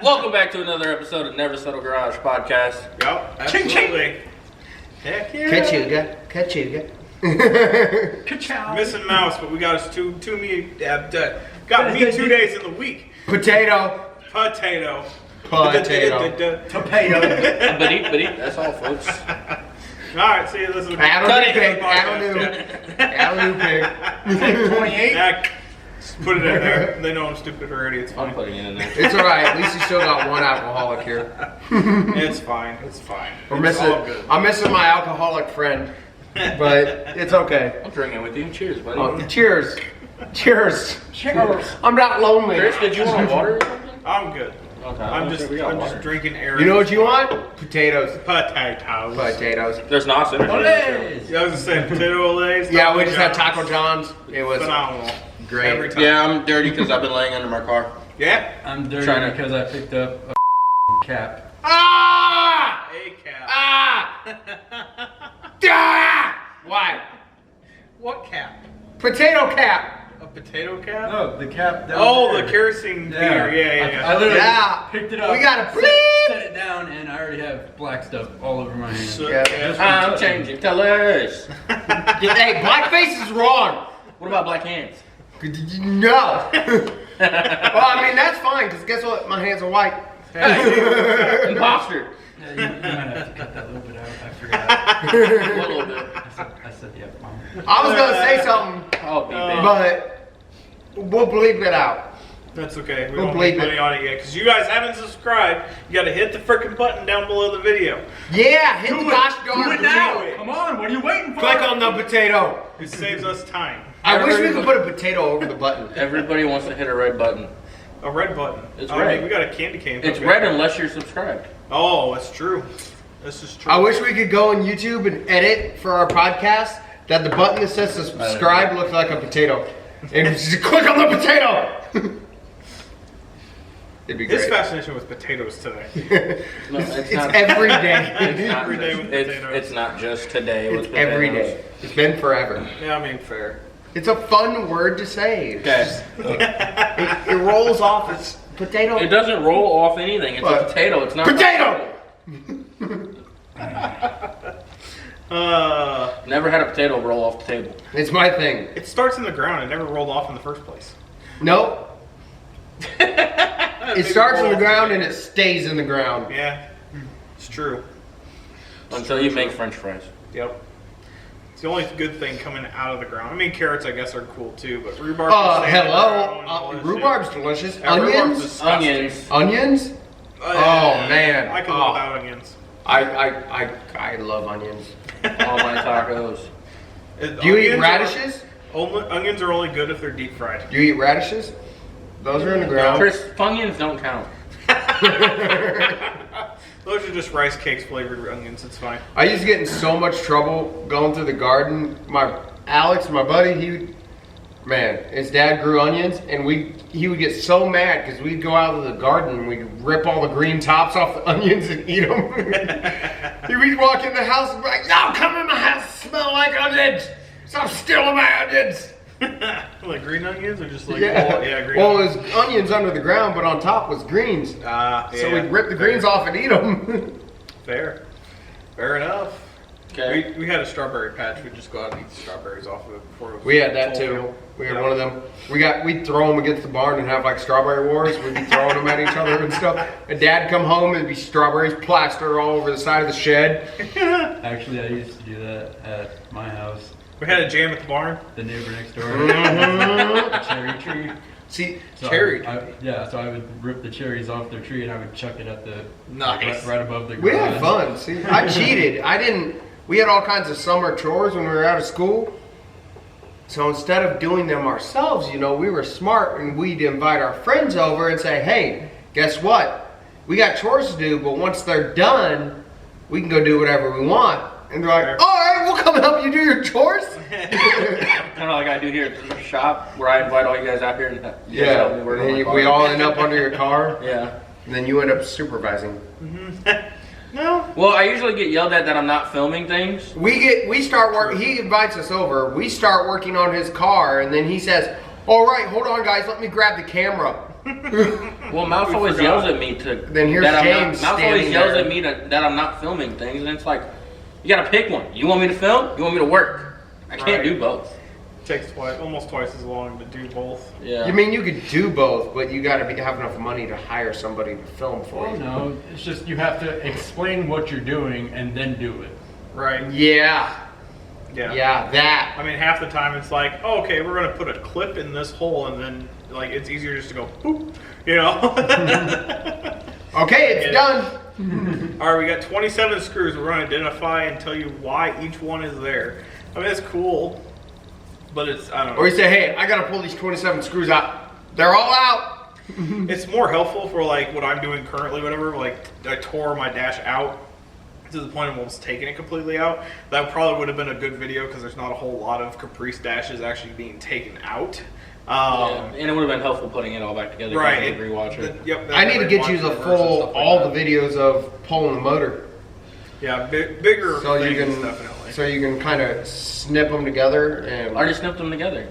Welcome back to another episode of Never Settle Garage Podcast. Yep, absolutely. Heck yeah. Kachuga. Ka-chow. Missing Mouse, but we got us two meat. Got meat 2 days in the week. Potato. Potato. Potato. Potato. But that's all, folks. All right, see you. Listen to Avenue pig. 28. Just put it in there. They know I'm stupid already. It's I'm fine. putting it in there. It's alright. At least you still got one alcoholic here. It's fine. It's fine. It's I'm missing my alcoholic friend, but it's okay. I'm drinking with you. Cheers, buddy. Oh, cheers. Cheers. Cheers. I'm not lonely. Chris, did you want water or something? I'm good. Okay. I'm sure we got just water. drinking air. You know what you want? Potatoes. Potatoes. Potatoes. There's not synergy. Olays. Yeah, I was gonna say potato olays. Yeah, Taco we just had John's. Taco John's. It was Phenomenal. great. Every time. Yeah, I'm dirty because I've been laying under my car. Yeah. I'm dirty Trying to- because I picked up a cap. Ah! A cap. Ah! Ah! Why? What cap? Potato cap. A potato cap? No, the cap down Oh, there. the kerosene beer. Yeah. I literally Yeah. picked it up. We got a set bleep. it down, and I already have black stuff all over my hand. So- Yeah. I'm changing colors. Hey, blackface is wrong. What about black hands? No. Well, I mean, that's fine, because guess what? My hands are white. Imposter. Yeah, you might have to cut that little bit out. I forgot. A little bit. I said the F-bomb. I was going to say something, Oh, be bad. but we'll bleep it out. That's okay. We We'll don't bleep make money it. on it yet because you guys haven't subscribed. You got to hit the freaking button down below the video. Yeah, hit the gosh Do darn it now. potato. Come on, what are you waiting for? Click on the potato. It saves us time. I wish we could put a potato over the button. Everybody wants to hit a red button. A red button. It's I red. mean, we got a candy cane. It's Okay. red unless you're subscribed. Oh, that's true. This is true. I wish we could go on YouTube and edit for our podcast that the button that says subscribe looks like a potato. And just click on the potato. It'd be His great. fascination with potatoes today. No, It's not. every day. It's not every day just- with it's, potatoes. it's not just today with It's potatoes. every day. It's been forever. Yeah, I mean, fair. It's a fun word to say. It's Okay. just- it rolls off as potato. It doesn't roll off anything. It's a What? potato. It's not Potato! Never had a potato roll off the table. It's my thing. It starts in the ground. It never rolled off in the first place. Nope. It starts in the ground and it stays in the ground. Yeah, it's true. Until you make French fries. Yep. It's the only good thing coming out of the ground. I mean, carrots, I guess, are cool too, but rhubarb. can stay in the Hello. ground. Rhubarb's delicious. Yeah, rhubarb's Onions? disgusting. Onions. Onions? Oh man. I can Oh. live without onions. I love onions. All my tacos. Do you eat radishes? Onions are only good if they're deep fried. Do you eat radishes? Those are in the ground. Chris, Funyuns don't count. Those are just rice cakes flavored onions. It's fine. I used to get in so much trouble going through the garden. Alex, my buddy, his dad grew onions, and he would get so mad because we'd go out of the garden and we'd rip all the green tops off the onions and eat them. We'd walk in the house and be like, "No, come in my house, smell like onions. Stop stealing my onions." Like green onions or just like Yeah. green Well, onions. it was onions under the ground, but on top was greens. So we'd rip the greens off and eat them. Fair enough. Okay. We had a strawberry patch. We'd just go out and eat the strawberries off of it before it was We had that full too. meal. We had Yeah. one of them. We'd throw them against the barn and have like strawberry wars. We'd be throwing them at each other and stuff. And Dad come home and it'd be strawberries plastered all over the side of the shed. Actually, I used to do that at my house. We had a jam at the barn. The neighbor next door, Mhm. a cherry tree. See, So cherry. so I would rip the cherries off their tree and I would chuck it at the Nice. right above the We garage. had fun. See, I cheated. We had all kinds of summer chores when we were out of school. So instead of doing them ourselves, we were smart and we'd invite our friends over and say, "Hey, guess what? We got chores to do, but once they're done, we can go do whatever we want." And they're like, "All right, we'll come help you do your chores." Kind of like I do here at the shop where I invite all you guys out here and you guys Yeah, help me work on my and car. we all end up under your car, Yeah. and then you end up supervising. No. Well, I usually get yelled at that I'm not filming things. We start work. He invites us over. We start working on his car, and then he says, "All right, hold on, guys. Let me grab the camera." Well, Mouse We always forgot. yells at me to. Then here's that I'm James not, Mouse always standing yells there. at me that I'm not filming things, and it's like, you gotta pick one. You want me to film? You want me to work? I can't Right. do both. Takes almost twice as long to do both. Yeah. You mean you could do both, but you got to have enough money to hire somebody to film for Oh you. no, it's just you have to explain what you're doing and then do it. Right. Yeah, Yeah. yeah, that. I mean, half the time it's like, oh, okay, we're gonna put a clip in this hole, and then like it's easier just to go boop, you know. Okay, it's Yeah. done. All right, we got 27 screws. We're gonna identify and tell you why each one is there. I mean, it's cool, but it's I don't know. Or you say, hey, I got to pull these 27 screws out. They're all out. It's more helpful for like what I'm doing currently, whatever. Like I tore my dash out to the point of almost taking it completely out. That probably would have been a good video because there's not a whole lot of Caprice dashes actually being taken out. Yeah. And it would have been helpful putting it all back together. Right. If you rewatch it. Yep. I need to get you the reverse and full, stuff like all that. the videos of pulling the motor. Yeah, bigger So you things, can, definitely. so you can kind of snip them together. And I already snipped them together.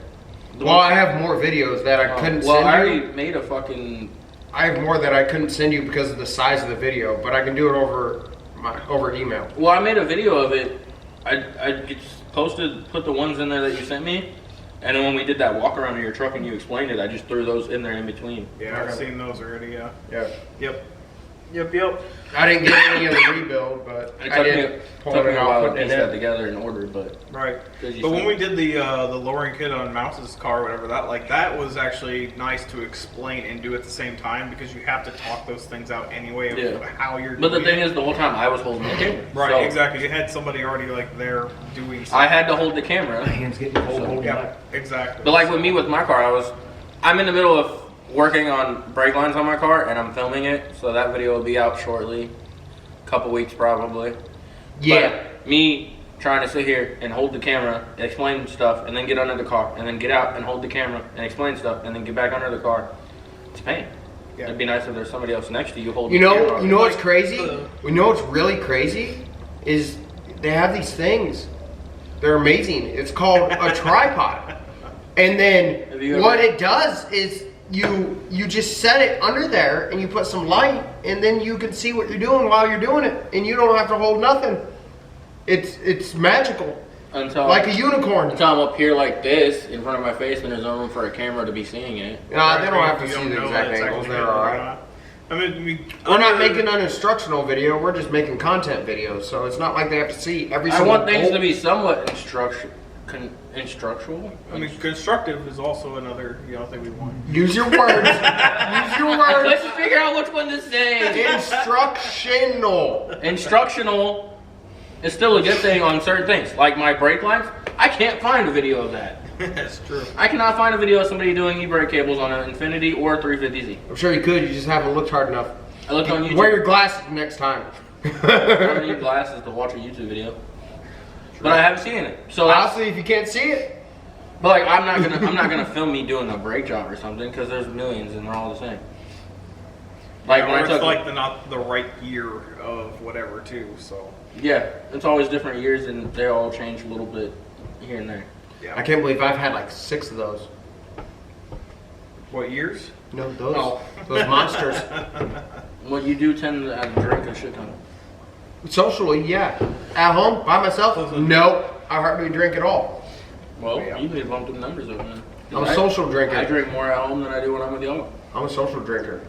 well, I have more videos that I couldn't Well, I send already you. made a fucking. I have more that I couldn't send you because of the size of the video, but I can do it over email. Well, I made a video of it. I just put the ones in there that you sent me, and then when we did that walk around of your truck and you explained it, I just threw those in there in between. Yeah, I've seen those already. Yeah. Yeah. Yep. I didn't get any of the rebuild, but It I took me, did took pulling me it a out, while to putting piece it that in. together in order, but Right. 'cause you But when sent we me- did the lowering kit on Mouse's car, or whatever that, like that was actually nice to explain and do at the same time because you have to talk those things out anyway of Yeah. how you're. But the doing thing it. is, the whole time I was holding the camera. Right, So exactly. You had somebody already like there doing. I Something. had to hold the camera. Hands getting cold. Yeah, exactly. But like with me with my car, I'm in the middle of working on brake lines on my car, and I'm filming it, so that video will be out shortly, couple weeks probably. Yeah. But me trying to sit here and hold the camera, explain stuff, and then get under the car, and then get out and hold the camera and explain stuff, and then get back under the car. It's a pain. Yeah. It'd be nice if there's somebody else next to you holding You the camera. know, on. you know what's Like, crazy? You know what's really crazy is they have these things. They're amazing. It's called a tripod. And then Have you what ever- it does is you just set it under there and you put some light and then you can see what you're doing while you're doing it and you don't have to hold nothing. It's magical. until Like a unicorn. until I'm up here like this in front of my face, and there's no room for a camera to be seeing it. Nah, they don't have to You see the know exact that it's angles. actually They're hidden or alright. not. I mean, We're not making an instructional video. We're just making content videos. So it's not like they have to see every I single want things bolt. to be somewhat instructional. I mean, constructive is also another thing we want. Use your words. Use your Let's words. just figure out which one to say. Instructional. Instructional is still a good thing on certain things. Like my brake lines, I can't find a video of that. That's true. I cannot find a video of somebody doing e-brake cables on an Infinity or a 350Z. I'm sure you could. You just haven't looked hard enough. I looked on YouTube. Wear your glasses next time. I don't need glasses to watch a YouTube video. But I haven't seen it. So that's, Honestly, if you can't see it, but like I'm not gonna film me doing a brake job or something because there's millions and they're all the same. Like when I Or took it's like not the right year of whatever too. So yeah, it's always different years and they all change a little bit here and there. yeah. I can't believe I've had like 6 of those. What years? No, those Oh. those monsters. Well, you do tend to drink a shit ton. Socially, yeah. At home, by myself, nope. I hardly drink at all. Well, Yeah. you need to bump them numbers up, man. I'm a social drinker. I drink more at home than I do when I'm with y'all. I'm a social drinker.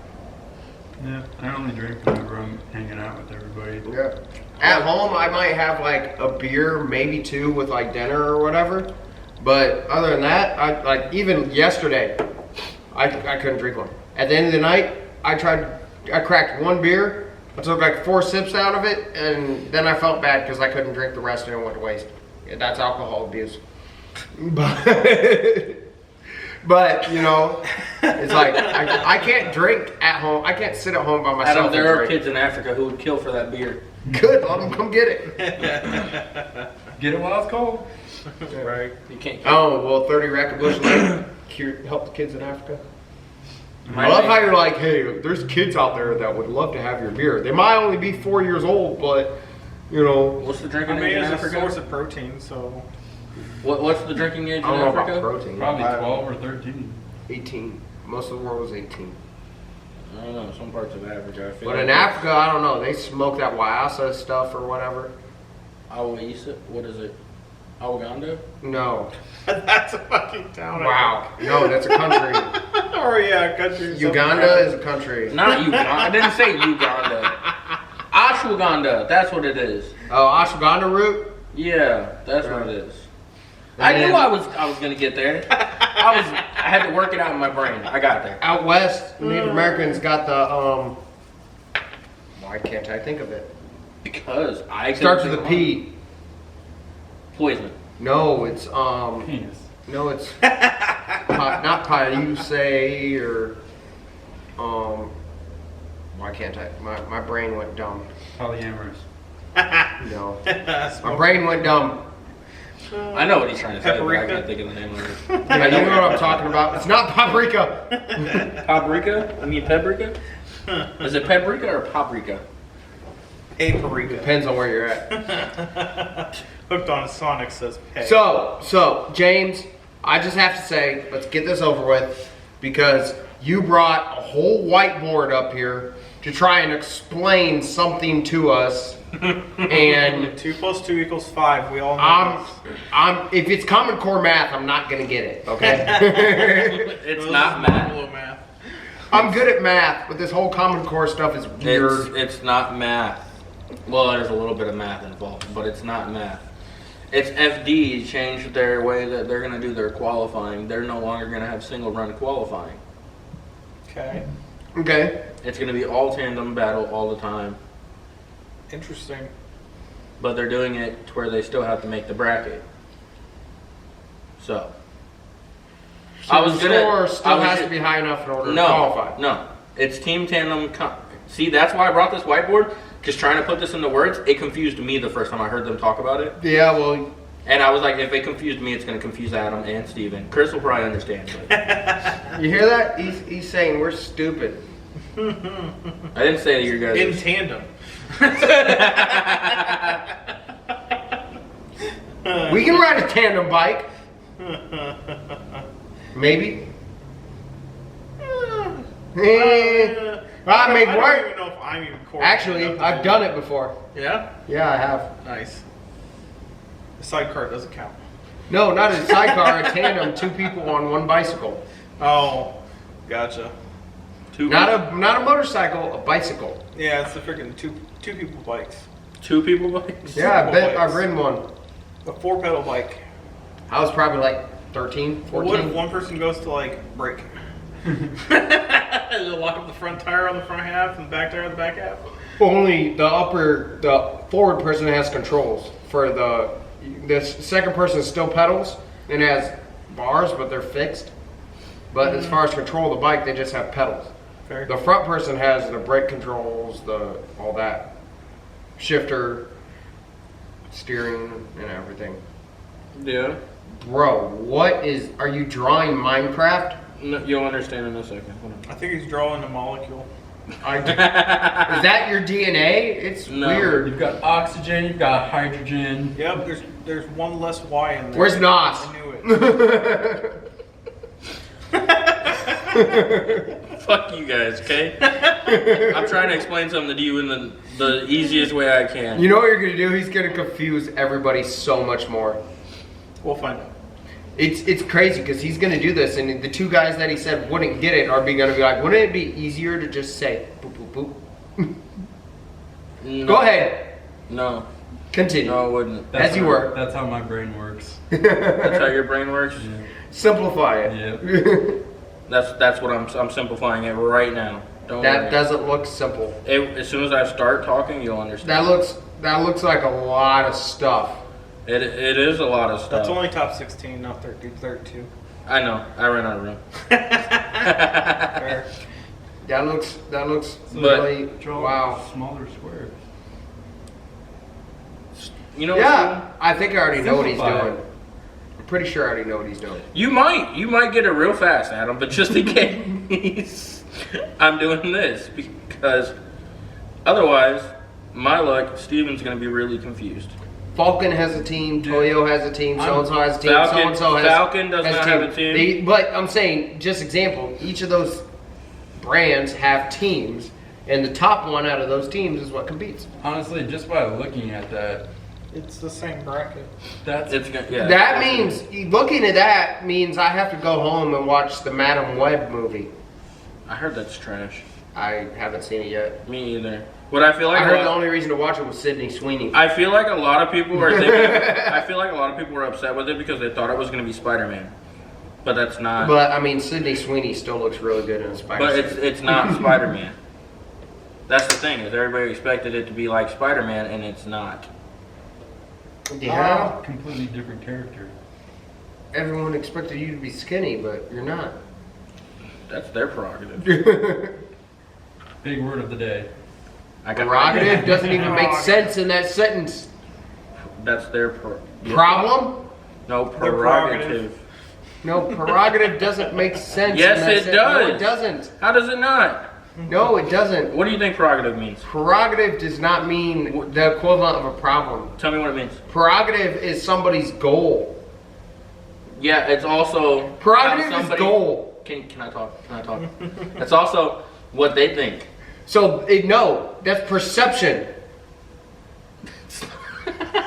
Yeah, I only drink whenever I'm hanging out with everybody. Yeah. At home, I might have like a beer, maybe 2 with like dinner or whatever. But other than that, I like even yesterday, I couldn't drink one. At the end of the night, I cracked 1 beer. I took like 4 sips out of it, and then I felt bad because I couldn't drink the rest and it went to waste. Yeah, that's alcohol abuse. But you know, it's like I can't drink at home. I can't sit at home by myself. Adam, there and are drink. kids in Africa who would kill for that beer. Good, let them come get it. Get it while it's cold. Right. You can't kill. Oh well, 30 rack of bush light help the kids in Africa. My I love name- how you're like, hey, there's kids out there that would love to have your beer. They might only be 4 years old, but you know, What's the I drinking mean, age in it's a Africa? source of protein, so What's the drinking age in I don't know about Africa? protein. Probably I- 12 or 13. 18. Most of the world was 18. I don't know, some parts of Africa. I feel But like in Africa, I don't know. They smoke that Wayasa stuff or whatever. Awisa, what is it? Awaganda? No. That's a fucking town. Wow. No, that's a country. Or yeah, country. Uganda is a country. Not Uganda. I didn't say Uganda. Ashwagandha. That's what it is. Oh, ashwagandha root? Yeah, that's what it is. And I then- knew I was gonna get there. I had to work it out in my brain. I got there. Out west, Native Americans got the, why can't I think of it? Because I couldn't Starts with think a of P. Poison. No, it's, Penis. no, it's not Paiute or, why can't I? My brain went dumb. Polyamorous. No. My brain went dumb. I know what he's trying to say, but I Paprika? can't think of the name of it. Yeah, you know what I'm talking about. It's not paprika. Paprika? I mean paprika? Is it paprika or paprika? Paprika. Depends on where you're at. Hooked on Sonic says hey. So, James, I just have to say, let's get this over with, because you brought a whole whiteboard up here to try and explain something to us, and 2 + 2 = 5. We all know if it's Common Core math, I'm not gonna get it. Okay, It's this. not math. Little math. I'm good at math, but this whole Common Core stuff is weird. It's not math. Well, there's a little bit of math involved, but it's not math. It's FD changed their way that they're going to do their qualifying. They're no longer going to have single run qualifying. Okay. Okay, It's going to be all tandem battle all the time, Interesting. but they're doing it to where they still have to make the bracket. So, so the score still has to be high enough in order to qualify. No, it's team tandem. See, that's why I brought this whiteboard. Just trying to put this into words, it confused me the first time I heard them talk about it. Yeah, well, And I was like, if it confused me, it's going to confuse Adam and Steven. Chris will probably understand. But you hear that? He's saying we're stupid. I didn't say that you guys. In tandem. We can ride a tandem bike. Maybe. I make don't work. even know if I'm even coordinated Actually, enough to I've do done that. it before. Yeah? Yeah, I have. Nice. The sidecar doesn't count. No, not a sidecar, a tandem, 2 people on 1 bicycle. Oh, gotcha. Not a motorcycle, a bicycle. Yeah, it's the freaking two people bikes. 2 people bikes. Yeah, I Single bet bikes. I've ridden one. A 4-pedal bike. I was probably like 13, What if 14. one person goes to like brake? They'll lock up the front tire on the front half and the back tire on the back half. Only the forward person has controls. For the second person still pedals and has bars, but they're fixed. But as far as control of the bike, they just have pedals. Fair. The front person has the brake controls, all that, shifter, steering, and everything. Yeah. Bro, are you drawing Minecraft? No, you'll understand in a second. Hold on. I think he's drawing a molecule. Is that your DNA? It's No. weird. You've got oxygen, you've got hydrogen. Yep, there's one less Y in there. Where's Nos? I knew it. Fuck you guys, okay? I'm trying to explain something to you in the easiest way I can. You know what you're gonna do? He's gonna confuse everybody so much more. We'll find out. It's crazy because he's gonna do this, and the 2 guys that he said wouldn't get it are gonna be like, wouldn't it be easier to just say boop boop boop? No. Go ahead, No. continue. No, it wouldn't. As you were. That's how my brain works. That's how your brain works? Simplify it. Yeah. That's what I'm simplifying it right now. Don't That worry. doesn't look simple. As soon as I start talking, you'll understand. That looks like a lot of stuff. It is a lot of stuff. That's only top 16, not 32. I know. I ran out of room. Fair. That looks But- really Draw wow. smaller squares. You know. Yeah, I think I already know what he's Simplify doing. I'm pretty sure I already know what he's doing. You might get it real fast, Adam. But just in case, I'm doing this because otherwise, my luck, Steven's gonna be really confused. Falcon has a team, Toyo has a team, so and so has a team, Falcon- so and so has Falcon does has not have a team. But I'm saying, just example, each of those brands have teams, and the top one out of those teams is what competes. Honestly, just by looking at that, It's the same bracket. that's It's gonna, yeah. That means, looking at that means I have to go home and watch the Madam Web movie. I heard that's trash. I haven't seen it yet. Me either. What I feel like I heard the only reason to watch it was Sydney Sweeney. I feel like a lot of people are thinking. I feel like a lot of people were upset with it because they thought it was going to be Spider-Man, but that's not. But I mean, Sydney Sweeney still looks really good in a Spider But suit. it's not Spider-Man. That's the thing, is everybody expected it to be like Spider-Man, and it's not. Yeah, completely different character. everyone expected you to be skinny, but you're not. That's their prerogative. Big word of the day. I got Prerogative doesn't even make sense in that sentence. That's their Problem? No, Their prerogative. prerogative. No, prerogative doesn't make sense. Yes, in that it sentence. No, it does. doesn't. How does it not? No, it doesn't. What do you think prerogative means? Prerogative does not mean the equivalent of a problem. Tell me what it means. Prerogative is somebody's goal. Yeah, it's also Prerogative how is goal. Can I talk? Can I talk? It's also what they think. So, no, that's perception.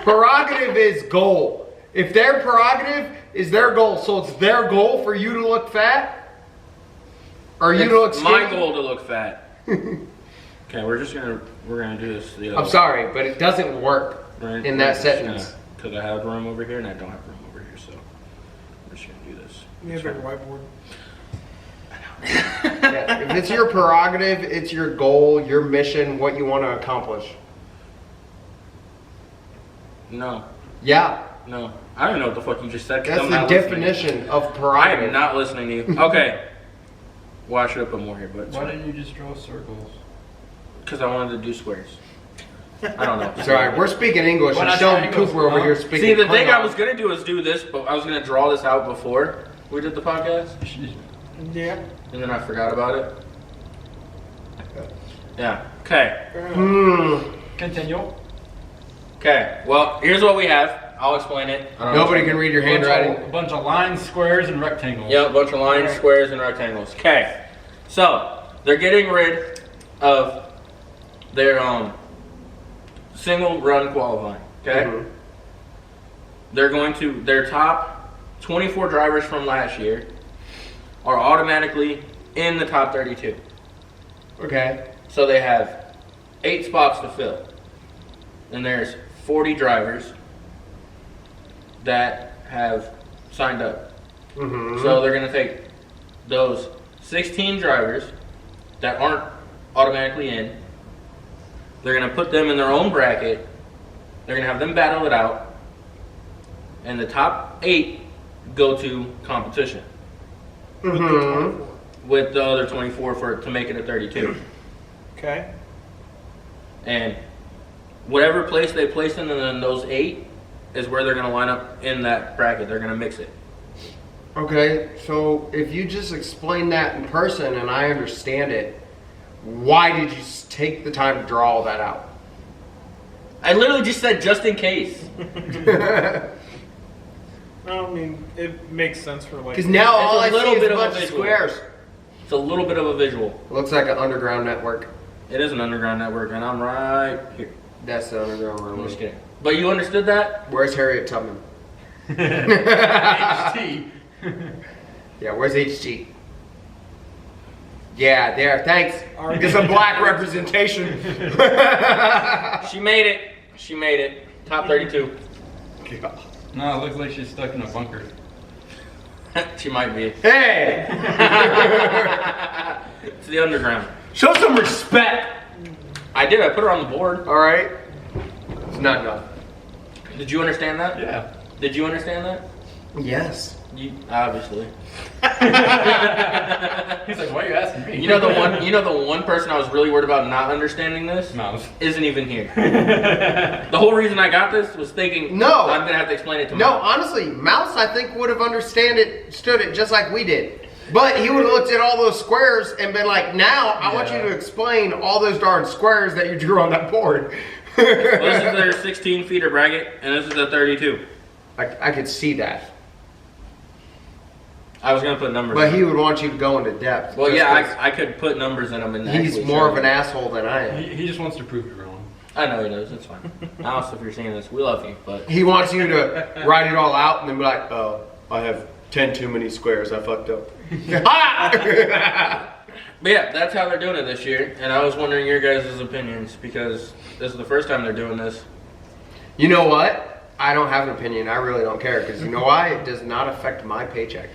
Prerogative is goal. If their prerogative is their goal, so it's their goal for you to look fat? Or you to look It's skinny? my goal to look fat. Okay, we're gonna do this the other I'm sorry, but it doesn't work Right? in that sentence. Because I have room over here and I don't have room over here, so we're just gonna do this. You have a bigger whiteboard. Yeah, if it's your prerogative, it's your goal, your mission, what you want to accomplish. No, Yeah, no. I don't even know what the fuck you just said. 'Cause that's I'm the not listening. definition of I am prerogative. not listening to you. Okay. Well, I should have put more here, but Why didn't you just draw circles? because I wanted to do squares. I don't know. Sorry, we're speaking English, Why and not Sheldon triangles, Cooper over huh? here speaking See, the thing I Klingon. was gonna do is do this, but I was gonna draw this out before we did the podcast, Yeah. and then I forgot about it. Yeah. Okay. Continue. Okay. Well, here's what we have. I'll explain it. I don't know. Nobody can read your handwriting. A bunch of lines, squares, and rectangles. Yeah, a bunch of lines, squares, and rectangles. Okay. So they're getting rid of their single run qualifying. Okay. Mhm. They're going to their top 24 drivers from last year are automatically in the top 32. Okay. So they have 8 spots to fill. And there's 40 drivers that have signed up. Mm-hmm. So they're going to take those 16 drivers that aren't automatically in. They're going to put them in their own bracket. They're going to have them battle it out. And the top 8 go to competition Mm-hmm. with the other 24 to make it a 32. Okay. And whatever place they place in, then those 8 is where they're going to line up in that bracket. They're going to mix it. Okay, so if you just explain that in person and I understand it, why did you take the time to draw all that out? I literally just said just in case. I mean, it makes sense for like. Because now It's all a I see little is bit a of a bunch of visual. squares. It's a little bit of a visual. It looks like an underground network. It is an underground network, and I'm right here. That's the underground I'm just network. kidding. But you understood that? Where's Harriet Tubman? HT. Yeah, where's HG? Yeah, there, thanks. Get some black representation. She made it. She made it. Top 32. No, it looks like she's stuck in a bunker. She might be. Hey! It's the underground. Show some respect! I did. I put her on the board. Alright? It's not enough. Did you understand that? Yeah. Did you understand that? Yes. You obviously. He's like, why are you asking me? You know the one person I was really worried about not understanding this Mouse. isn't even here. The whole reason I got this was thinking, No. I'm gonna have to explain it to No, Mom. honestly, Mouse I think would have stood it just like we did. But he would have looked at all those squares and been like, now I want you Yeah. to explain all those darn squares that you drew on that board. Well, this is their 16 feeder bracket, and this is the 32. I could see that. I was gonna put numbers. But in he them. would want you to go into depth. Well, just yeah, 'cause I could put numbers in them and he's actually more show of an you. asshole than I am. He just wants to prove you wrong. I know he knows. It's fine. Alice, if you're seeing this, we love you. But He wants you to write it all out and then be like, oh, I have 10 too many squares. I fucked up. But yeah, that's how they're doing it this year. And I was wondering your guys' opinions because this is the first time they're doing this. You know what? I don't have an opinion. I really don't care because you know why? It does not affect my paycheck.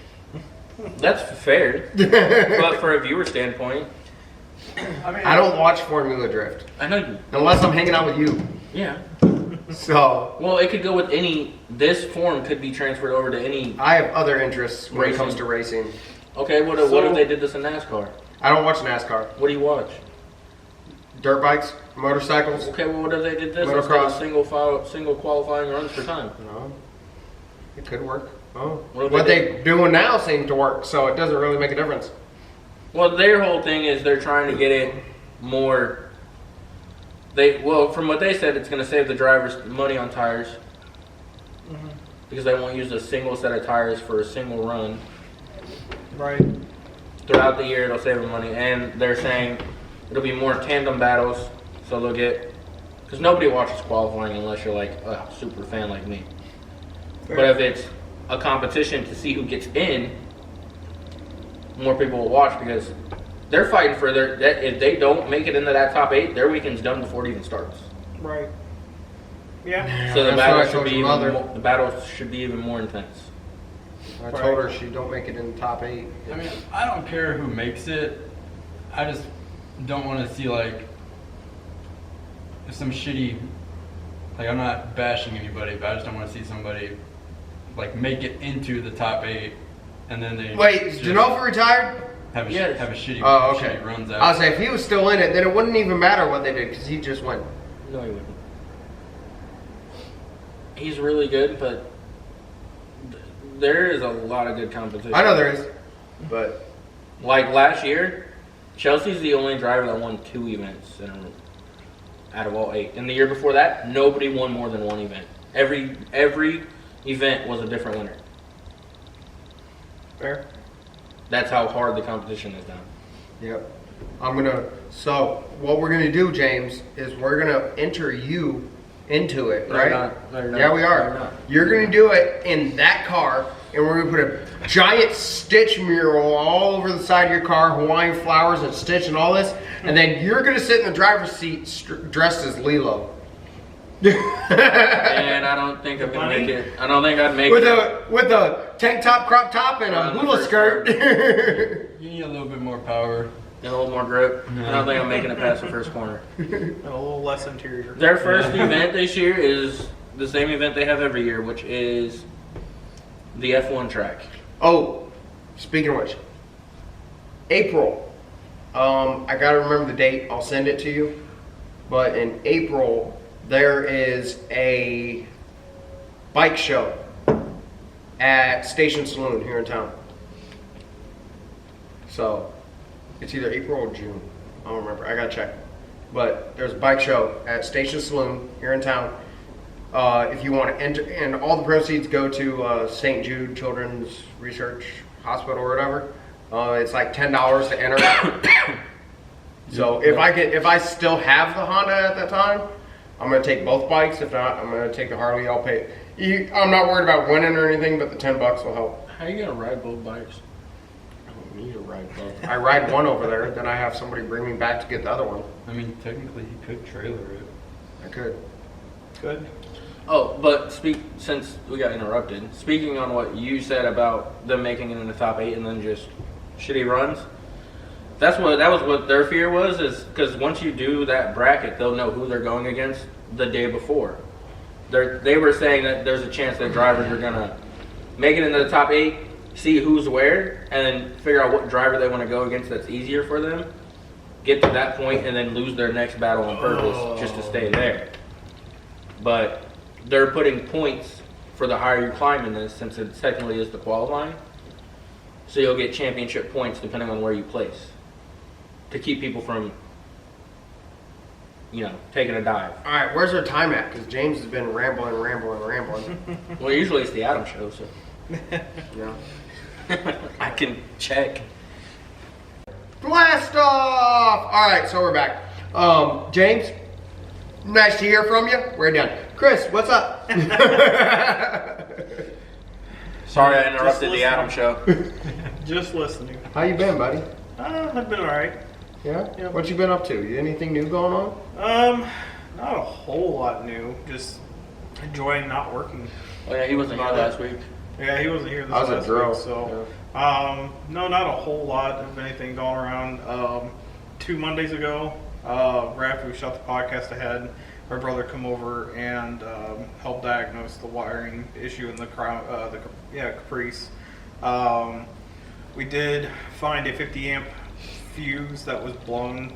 That's fair. But for a viewer standpoint, I don't watch Formula Drift I know you. unless I'm hanging out with you. Yeah. So Well, it could go with any. This form could be transferred over to any. I have other interests when it comes to racing. Okay, what if they did this in NASCAR? I don't watch NASCAR. What do you watch? Dirt bikes, motorcycles. Okay, well, what if they did this Motocross. instead of single qualifying runs per time? No, it could work. Oh, What if what they they doing now seems to work, so it doesn't really make a difference. Well, their whole thing is they're trying to get it more. From what they said, it's going to save the drivers money on tires because they won't use a single set of tires for a single run. Right. Throughout the year, it'll save them money, and they're saying it'll be more tandem battles, so they'll get because nobody watches qualifying unless you're like a super fan like me. But if it's a competition to see who gets in, more people will watch because they're fighting for if they don't make it into that top 8, their weekend's done before it even starts. Right. Yeah. So the That's what I battle should told be your mother. the battle should be even more intense. I told her she don't make it in the top 8. I mean, I don't care who makes it. I just don't want to see like some shitty. Like I'm not bashing anybody, but I just don't want to see somebody like make it into the top 8, and then they Wait, is just Genofa retired? have a Yes. have a shitty, Oh, okay. shitty runs I out. was like, if he was still in it, then it wouldn't even matter what they did because he just went. No, he wouldn't. He's really good, but there is a lot of good competition. I know there is, but Like last year, Chelsea's the only driver that won 2 events in a row out of all 8. And the year before that, nobody won more than 1 event. Every event was a different winner. Fair. That's how hard the competition is now. yep. So what we're gonna do, James, is we're gonna enter you into it, No, right? you're not. No, you're not. Yeah, we No, are. you're not. You're gonna do it in that car, and we're gonna put a giant Stitch mural all over the side of your car, Hawaiian flowers and Stitch and all this, and then you're gonna sit in the driver's seat dressed as Lilo. And I don't think I'm gonna make it. I don't think I'd make with it. a tank top, crop top, and a On the hula first skirt. You need a little bit more power. And a little more grip. I don't think I'm making it past the first corner. And a little less interior. Their first event this year is the same event they have every year, which is the F1 track. Oh, speaking of which, April. I gotta remember the date. I'll send it to you. But in April, there is a bike show at Station Saloon here in town. So it's either April or June. I don't remember. I gotta check. But there's a bike show at Station Saloon here in town. If you want to enter, and all the proceeds go to St. Jude Children's Research Hospital or whatever. It's like $10 to enter. So if I still have the Honda at that time, I'm gonna take both bikes. If not, I'm gonna take the Harley. I'll pay. I'm not worried about winning or anything, but the $10 will help. How are you gonna ride both bikes? I don't need to ride both. I ride one over there, then I have somebody bring me back to get the other one. I mean, technically, he could trailer it. I could. Good. Oh, but since we got interrupted, speaking on what you said about them making it in the top 8 and then just shitty runs, that was what their fear was, is because once you do that bracket, they'll know who they're going against the day before. They were saying that there's a chance that drivers are gonna make it into the top 8, see who's where, and then figure out what driver they want to go against that's easier for them, get to that point, and then lose their next battle on purpose just to stay there. But they're putting points for the higher you climb in this, since it technically is the qualifying. So you'll get championship points depending on where you place, to keep people from, taking a dive. All right, where's our time at? Because James has been rambling. Well, usually it's the Adam show, so. Yeah. I can check. Blast off! All right, so we're back. James, nice to hear from you. We're done. Chris, what's up? Sorry I interrupted Just the Adam show. Just listening. How you been, buddy? I've been alright. Yeah? Yeah. What you been up to? Anything new going on? Not a whole lot new. Just enjoying not working. Oh yeah, he wasn't here last week. Yeah, he wasn't here this I was a last drill, week, so no, not a whole lot of anything going around. 2 Mondays ago, right after we shot the podcast ahead, our brother come over and help diagnose the wiring issue in the Caprice. We did find a 50 amp fuse that was blown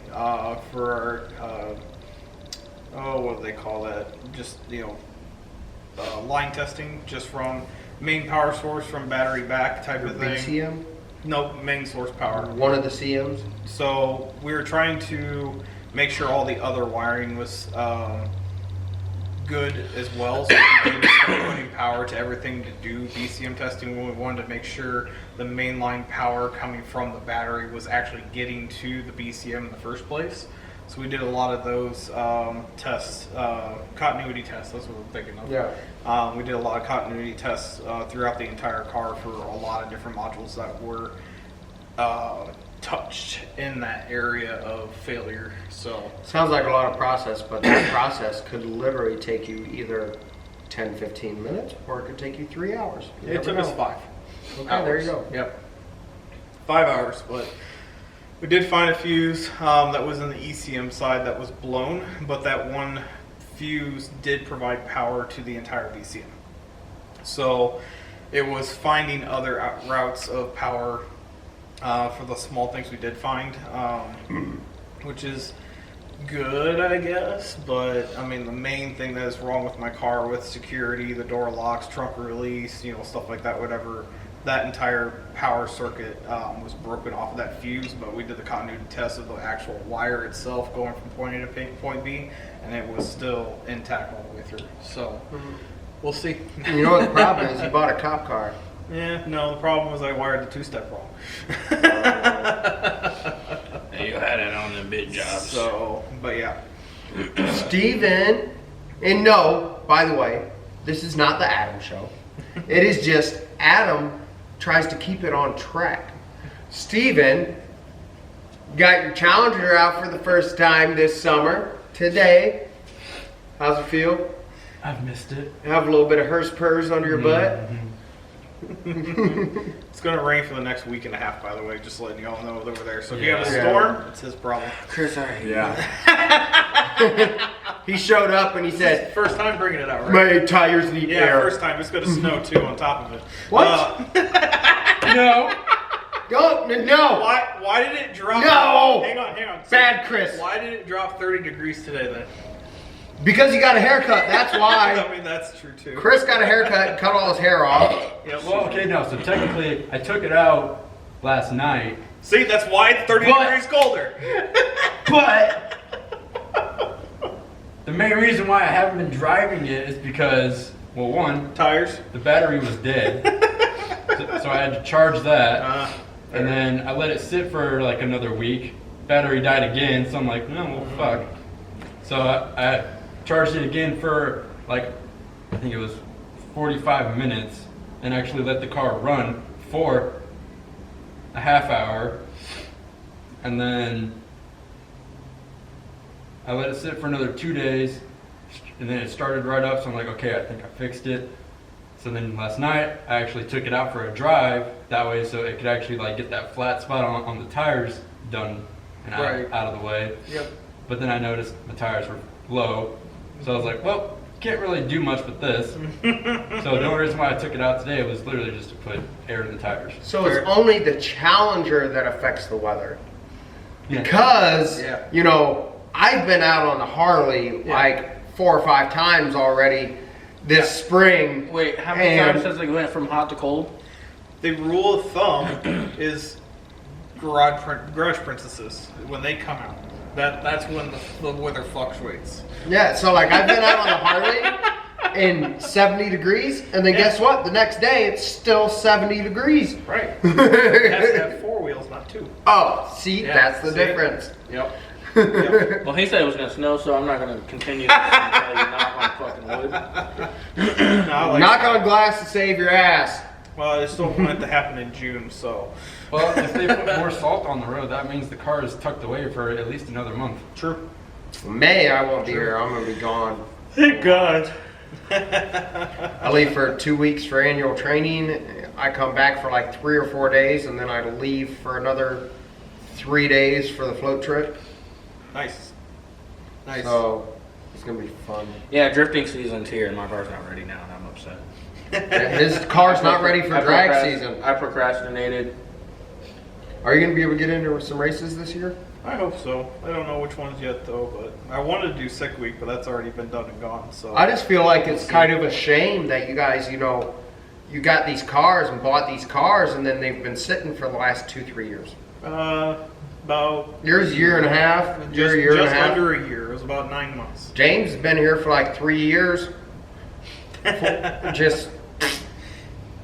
for our what do they call that? Just line testing, just from main power source from battery back type of thing. BCM? No, main source power. One of the CMs? So we were trying to make sure all the other wiring was good as well, so we could start putting power to everything to do BCM testing. When we wanted to make sure the mainline power coming from the battery was actually getting to the BCM in the first place. So we did a lot of those tests, continuity tests. That's what I'm thinking of. Yeah. We did a lot of continuity tests throughout the entire car for a lot of different modules that were touched in that area of failure. So Sounds like a lot of process, but that process could literally take you either 10, 15 minutes, or it could take you 3 hours. You it never took us know. 5 Okay, hours. there you go. Yep. 5 hours, but we did find a fuse that was in the ECM side that was blown, but that one fuse did provide power to the entire BCM. So it was finding other routes of power for the small things we did find, which is good, I guess. But I mean, the main thing that is wrong with my car, with security, the door locks, trunk release, stuff like that, whatever, that entire power circuit was broken off of that fuse. But we did the continuity test of the actual wire itself going from point A to point B, and it was still intact all the way through. So we'll see. You know what the problem is? You bought a cop car. Yeah, no, the problem was I wired the two-step wrong. Hey, you had it on them big jobs. So, but yeah. Steven, and no, by the way, this is not the Adam show. It is just Adam tries to keep it on track. Steven, got your Challenger out for the first time this summer, today. How's it feel? I've missed it. Have a little bit of Hearst purrs under your butt? It's going to rain for the next week and a half, by the way, just letting y'all know over there. So if you have a Yeah. storm, it's his problem. Chris, I hate Yeah. He showed up and he said, First time bringing it out, right? my tires need Yeah, air. first time. It's going to snow, too, on top of it. What? No. Don't, no! Why did it drop? No! Hang on. So Bad Chris. why did it drop 30 degrees today, then? Because he got a haircut, that's I why. mean, that's true, too. Chris got a haircut and cut all his hair off. Yep. Well, okay, no. So technically, I took it out last night, See, that's why it's 30 But- degrees colder. but the main reason why I haven't been driving it is because, well, one, Tires. the battery was dead, so I had to charge that, and then I let it sit for like another week. Battery died again, so I'm like, no, well, fuck. So I charged it again for like, I think it was 45 minutes, and actually let the car run for a half hour, and then I let it sit for another 2 days, and then it started right up, so I'm like, okay, I think I fixed it. So then last night, I actually took it out for a drive, that way so it could actually like get that flat spot on the tires done and Right. out of the way. Yep. But then I noticed the tires were low, so I was like, well, can't really do much with this. So the only reason why I took it out today was literally just to put air in the tires. So it's only the Challenger that affects the weather. Yeah. Because, Yeah. I've been out on the Harley like 4 or 5 times already this spring. Wait, how many And- times has it went from hot to cold? The rule of thumb is garage princesses when they come out. That's when the weather fluctuates. Yeah, so like I've been out on the Harley in 70 degrees, and then guess what? The next day it's still 70 degrees. Right. It has to have 4 wheels, not 2. Oh, see, Yeah, that's the see? difference. Yep. Yep. Well, he said it was gonna snow, so I'm not gonna continue this until you knock on fucking wood. No, I like Knock on glass to save your ass. Well, I still want it to happen in June, so. Well, if they put more salt on the road, that means the car is tucked away for at least another month. True. May I won't be here. I'm gonna be gone. Thank God. I leave for 2 weeks for annual training. I come back for like 3 or 4 days, and then I leave for another 3 days for the float trip. Nice. Nice. So it's gonna be fun. Yeah, drifting season's here, and my car's not ready now, and I'm upset. Yeah, his car's not ready for drag season. I procrastinated. Are you gonna be able to get into some races this year? I hope so. I don't know which ones yet, though, but I wanted to do Sick Week, but that's already been done and gone, so. I just feel like it's kind of a shame that you guys, you got these cars and bought these cars, and then they've been sitting for the last 2-3 years. About. Yours a year and a half. Your Just, year and a just half. under a year. It was about 9 months. James has been here for like 3 years. Just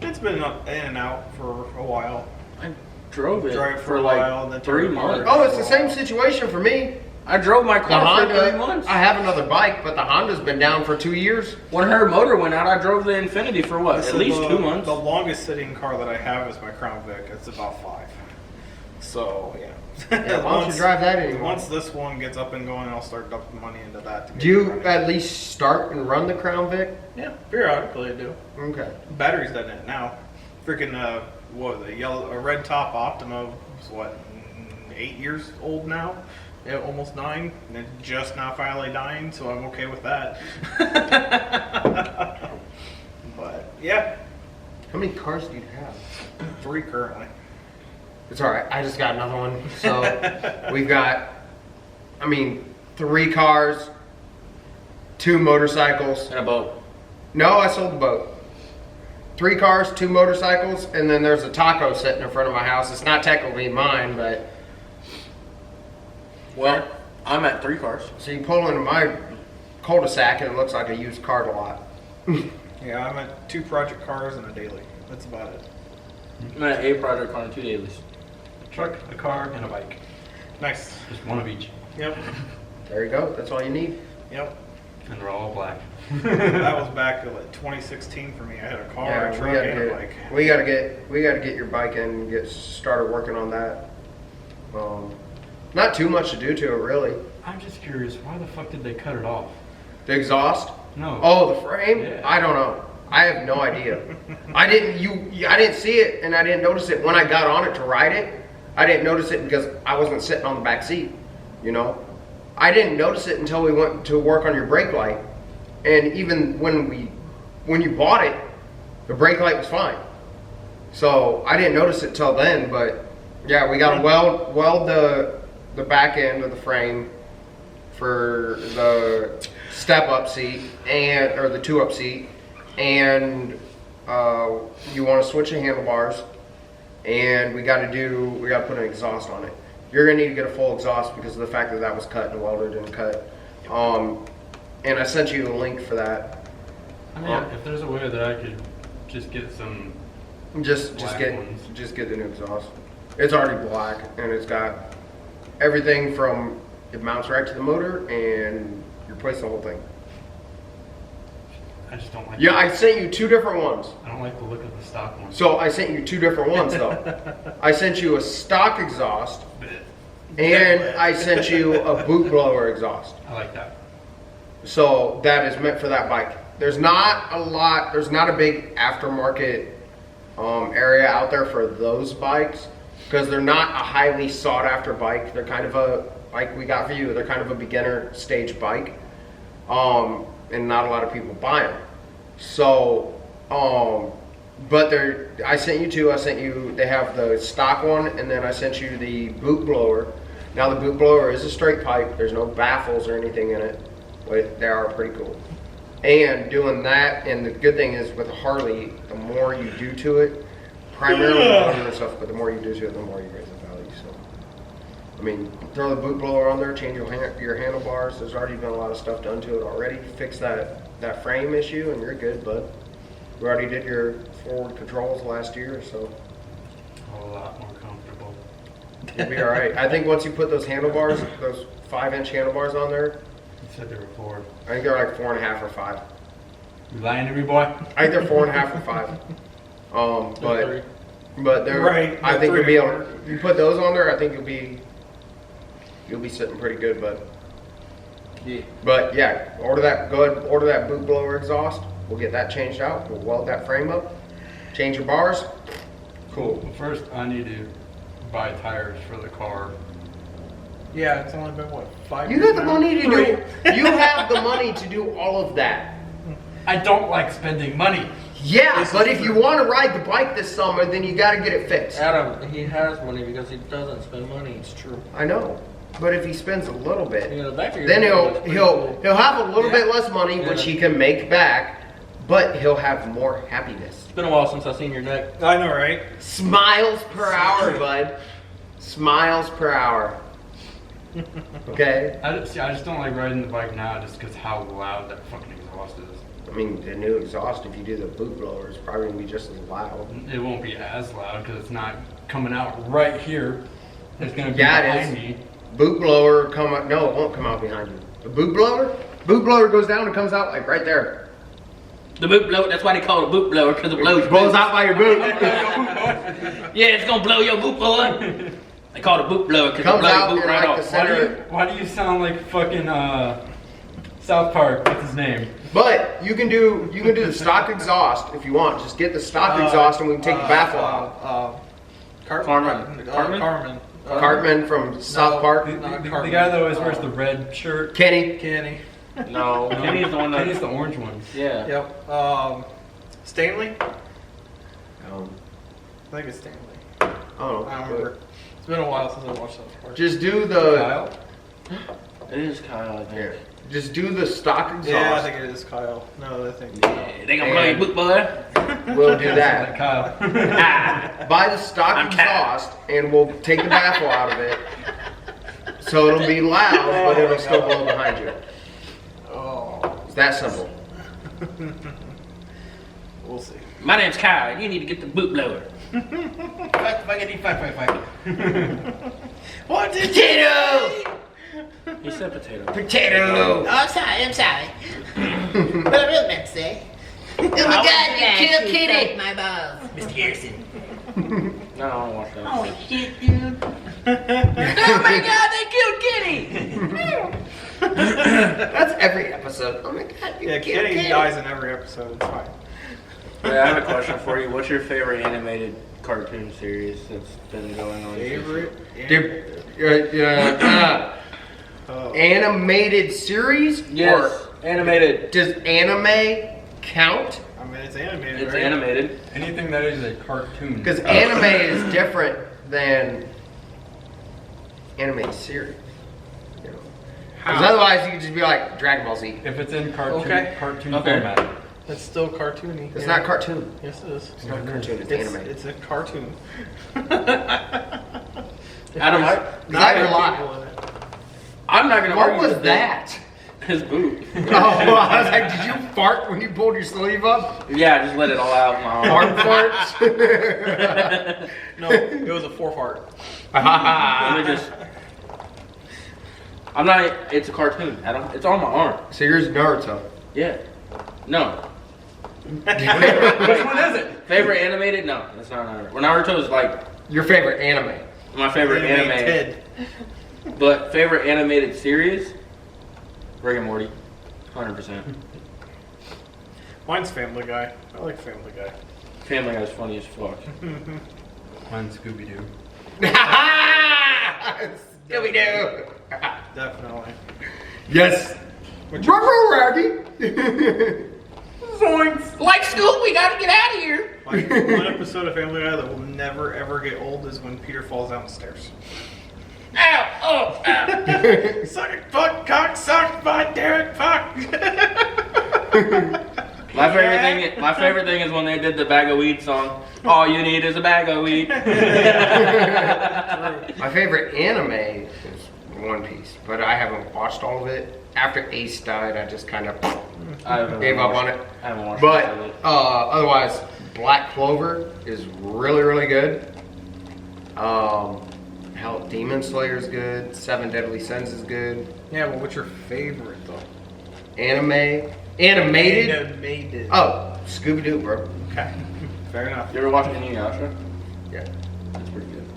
It's been in and out for a while. I drove it Drive for a like while and then 3 turn it months. oh, it's the same situation for me. I drove my The car for 3 Honda. months. I have another bike, but the Honda's been down for 2 years. When her motor went out, I drove the Infinity for what? This At is least the- 2 months. The longest sitting car that I have is my Crown Vic. It's about 5. So, yeah. Yeah, why don't you drive that anymore? Once this one gets up and going, I'll start dumping money into that. To get Do you running. at least start and run the Crown Vic? Yeah, periodically I do. Okay. Battery's done it now. Freaking, what was it? A red top Optima was what, 8 years old now? Yeah, almost 9. And it's just now finally dying, so I'm okay with that. But, yeah, How many cars do you have? 3 currently. It's all right. I just got another one. So we've got, 3 cars, 2 motorcycles. And a boat. No, I sold the boat. 3 cars, 2 motorcycles, and then there's a taco sitting in front of my house. It's not technically mine, but Well, I'm at 3 cars. so you pull into my cul-de-sac and it looks like a used car lot. Yeah, I'm at 2 project cars and a daily. That's about it. I'm at a project car and 2 dailies. A truck, a car, and a bike. Nice. Just one of each. Yep. There you go. That's all you need. Yep. And they're all black. That was back in like 2016 for me. I had a car, a we truck, gotta and a bike. we gotta get your bike in and get started working on that. Not too much to do to it, really. I'm just curious, why the fuck did they cut it off? The exhaust. No. Oh, the frame? Yeah. I don't know. I have no idea. I didn't see it and I didn't notice it when I got on it to ride it. I didn't notice it because I wasn't sitting on the back seat, I didn't notice it until we went to work on your brake light. And even when you bought it, the brake light was fine. So I didn't notice it till then, but yeah, we got to weld the back end of the frame for the step up seat or the 2-up seat, and you want to switch the handlebars, and we got to put an exhaust on it. You're gonna need to get a full exhaust because of the fact that was cut and welded and cut. And I sent you the link for that. I mean, if there's a way that I could just get some Just Black get ones. the new exhaust. It's already black and it's got everything from it mounts right to the motor and you replace the whole thing. I just don't like Yeah, I sent you 2 different ones. I don't like the look of the stock one. So I sent you 2 different ones though. I sent you a stock exhaust and I sent you a boot blower exhaust. I like that. So that is meant for that bike. There's not a big aftermarket area out there for those bikes because they're not a highly sought after bike. They're kind of like we got for you, they're kind of a beginner stage bike. And not a lot of people buy them. So, but I sent you 2. They have the stock one and then I sent you the boot blower. Now the boot blower is a straight pipe. There's no baffles or anything in it. But they are pretty cool. And doing that, and the good thing is with a Harley, the more you do to it, primarily motor and stuff, but the more you do to it, the more you raise the value. So, throw the boot blower on there, change your handlebars. There's already been a lot of stuff done to it already. Fix that that frame issue, and you're good, bud. You already did your forward controls last year, so A lot more comfortable. you'll be all right. I think once you put those handlebars, those 5-inch handlebars on there, You said they were 4. I think they're like 4.5 or 5. You lying to me, boy? I think they're 4.5 or 5. But they're Right, I the think you'll be able. 3 You put those on there, I think you'll be sitting pretty good, bud. Yeah. But yeah, go ahead, order that boot blower exhaust. We'll get that changed out. We'll weld that frame up. Change your bars. Cool. Well, first, I need to buy tires for the car. Yeah, it's only been what, 5 You years got the now? money to do. You have the money to do all of that. I don't like spending money. Yeah, This but is if you true. want to ride the bike this summer, then you got to get it fixed. Adam, he has money because he doesn't spend money. It's true. I know, but if he spends a little bit, You know, the back of your then head he'll looks pretty he'll cool. he'll have a little Yeah. bit less money, which Yeah. he can make back, but he'll have more happiness. It's been a while since I've seen your neck. I know, right? Smiles per hour, bud. Smiles per hour. Okay. I just don't like riding the bike now just because how loud that fucking exhaust is. I mean, the new exhaust, if you do the boot blower, is probably gonna be just as loud. It won't be as loud because it's not coming out right here. It's gonna be Yeah, it behind is. me. Boot blower come out? No, it won't come out behind you. The boot blower goes down and comes out like right there. The boot blower, that's why they call it a boot blower, because it blows. It blows out by your boot. Yeah, it's gonna blow your boot blower. They call it a boot blower because it Comes blows out your boot in right like the off. center. Why do you sound like fucking South Park? What's his name? But you can do the stock exhaust if you want. Just get the stock exhaust and we can take the baffle out. Carmen. Carmen. Cartman from South Park. The, Not the Cartman. guy that always wears the red shirt. Kenny. Kenny. No, Kenny's the one that. Kenny's the orange one. Yeah. Yep. Stanley? Um, I think it's Stanley. I don't know. I don't remember. It's been a while since I watched South Park. Just do the Kyle? It is Kyle, I think. yeah, just do the stock exhaust. Yeah, I think it is Kyle. No, I think. Yeah, they gonna blow your boot blower. We'll do Like that. Kyle. Buy the stock I'm Cat. exhaust and we'll take the baffle out of it. So it'll be loud, but it'll still blow behind you. Oh, It's that simple. we'll see. My name's Kyle. You need to get the boot blower. What did Potato! He said potato. Potato! Oh, I'm sorry. What I really meant to say. Oh my god, you killed Kitty! My balls. Mr. Garrison. No, I don't watch that. Oh shit, dude. Oh my god, they killed Kitty! That's every episode. Oh my god, you Yeah, killed Kenny Kitty. dies in every episode. It's fine. Yeah, I have a question for you. What's your favorite animated cartoon series that's been going on? Favorite? Animated series? Yes, animated. Or does anime count? I mean, it's animated, It's right? animated. Anything that is a cartoon. Because anime is different than animated series. You know? 'Cause otherwise, you could just be like Dragon Ball Z. If it's in cartoon, Okay. cartoon Okay. format. It's still cartoony. It's yeah. not cartoon. Yes, it is. It's not cartoon. It's It's, anime. it's a cartoon. Adam, I Not rely. people in it. I'm not gonna What argue was with that? His boot. Oh, I was like, did you fart when you pulled your sleeve up? Yeah, I just let it all out in my arm. Fart farts? No, it was a forefart. Let me just. I'm not. It's a cartoon, Adam. It's on my arm. So yours is Naruto. Yeah. No. Which one is it? Favorite animated? No, that's not Naruto. Well, Naruto is like Your favorite anime. my favorite anime. Animated. But favorite animated series? Rick and Morty. 100%. Mine's Family Guy. I like Family Guy. Family Guy's funny as fuck. Mine's Scooby Doo. Scooby-Doo. Definitely. Yes. Ruh-roh, Raggy. Zoinks! Like school, we gotta get out of here. Like, one episode of Family Guy that will never ever get old is when Peter falls down the stairs. Ow! Oh! Ow! Suck it, fuck, cock, suck, butt, Derek, fuck. My favorite thing is when they did the bag of weed song. All you need is a bag of weed. My favorite anime is One Piece, but I haven't watched all of it. After Ace died, I just kind of I haven't gave up watched- on it. I haven't watched But most of it. otherwise, Black Clover is really, really good. Hell, Demon Slayer is good. Seven Deadly Sins is good. Yeah, but what's your favorite though? Animated. Animated. Oh, Scooby Doo, bro. Okay. Fair enough. You ever watch Inuyasha? Yeah. That's pretty good.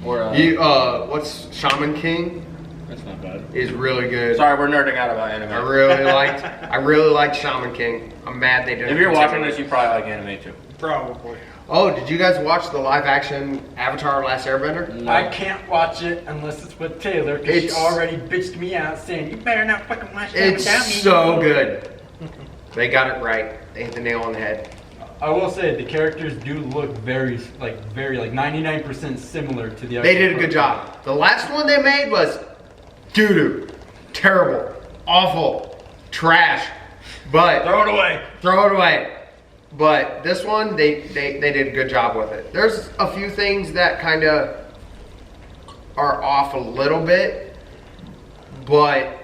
Or What's Shaman King that's not bad. is really good. Sorry, we're nerding out about anime. I really liked Shaman King. I'm mad they didn't. If you're watching continue this, it. you probably like anime too. Probably. Oh, did you guys watch the live action Avatar Last Airbender? No. I can't watch it unless it's with Taylor because she It's- already bitched me out saying, you better not fucking watch that It's without me. so good. They got it right. They hit the nail on the head. I will say the characters do look very 99% similar to the They actual did a good job. The last one they made was doo-doo. Terrible. Awful. Trash. But Throw it away. throw it away. But this one, they did a good job with it. There's a few things that kind of are off a little bit, but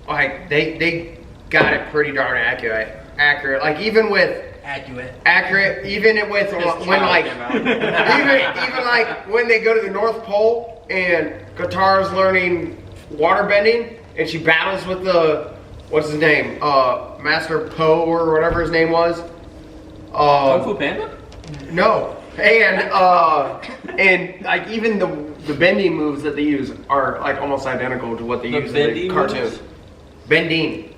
like they got it pretty darn accurate. Like even with accurate. even with when like even like when they go to the North Pole and Katara's learning water bending and she battles with the what's his name Master Po or whatever his name was. Kung Fu Panda? No, and like even the bending moves that they use are like almost identical to what they The use in the bending cartoon. moves? Bending.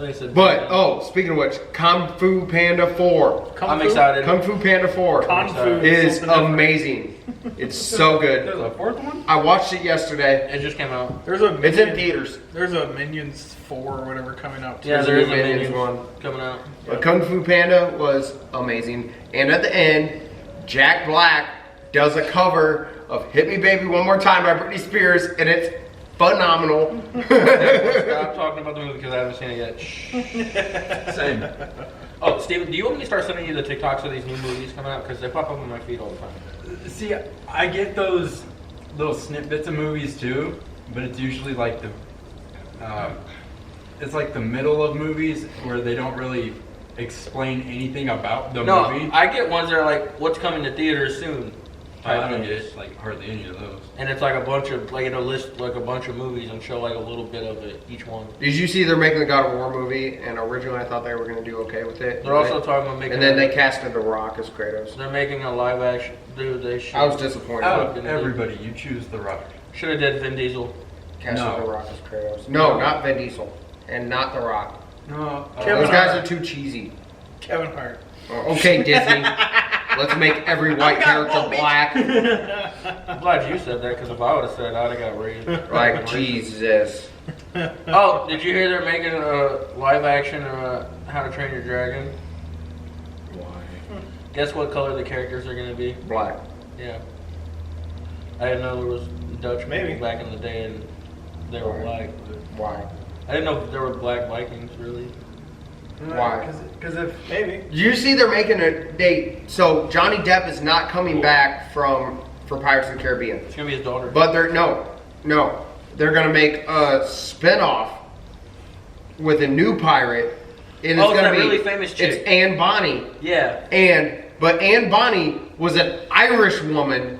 They said. But speaking of which, Kung Fu Panda 4. I'm excited. Kung Fu Panda 4 Kung Fu is something different. amazing. It's so There's good. a fourth one? I watched it yesterday. It just came out. There's a It's in Minion- theaters. There's a Minions 4 or whatever coming out too. Yeah, There's there a is a Minions Minions one. coming out. But Kung Fu Panda was amazing. And at the end, Jack Black does a cover of Hit Me Baby One More Time by Britney Spears, and it's phenomenal. Stop talking about the movie because I haven't seen it yet. Shh. Same. Oh, Steven, do you want me to start sending you the TikToks of these new movies coming out? Because they pop up on my feed all the time. See, I get those little snippets of movies too, but it's usually like it's like the middle of movies where they don't really explain anything about the No, movie. I get ones that are like, what's coming to theaters soon? I don't get like hardly any of those. And it's like a bunch of, like it'll list like a bunch of movies and show like a little bit of it, each one. Did you see they're making the God of War movie? And originally I thought they were going to do okay with it. They're also talking about making. And then they casted The Rock as Kratos. They're making a live action. Dude, they should. I was disappointed. Out of everybody, you choose The Rock. Should have did Vin Diesel. Casted No. The Rock as Kratos. No, not Vin Diesel. And not The Rock. No, Kevin Those guys Hart. are too cheesy. Kevin Hart. Oh, okay, Disney. Let's make every white character black. I'm glad you said that because if I would have said that, I'd have got raised. Like, Jesus. Oh, did you hear they're making a live action How to Train Your Dragon? Why? Guess what color the characters are going to be? Black. Yeah. I didn't know there was Dutch people Maybe. back in the day and they were black. But Why? I didn't know there were black Vikings, really. Why? Because if Maybe. Do you see they're making a date? So Johnny Depp is not coming back for Pirates of the Caribbean. It's going to be his daughter. But they're they're gonna make a spin-off with a new pirate. And Oh, it's it's gonna that be really famous chick. It's Anne Bonny. yeah. But Anne Bonny was an Irish woman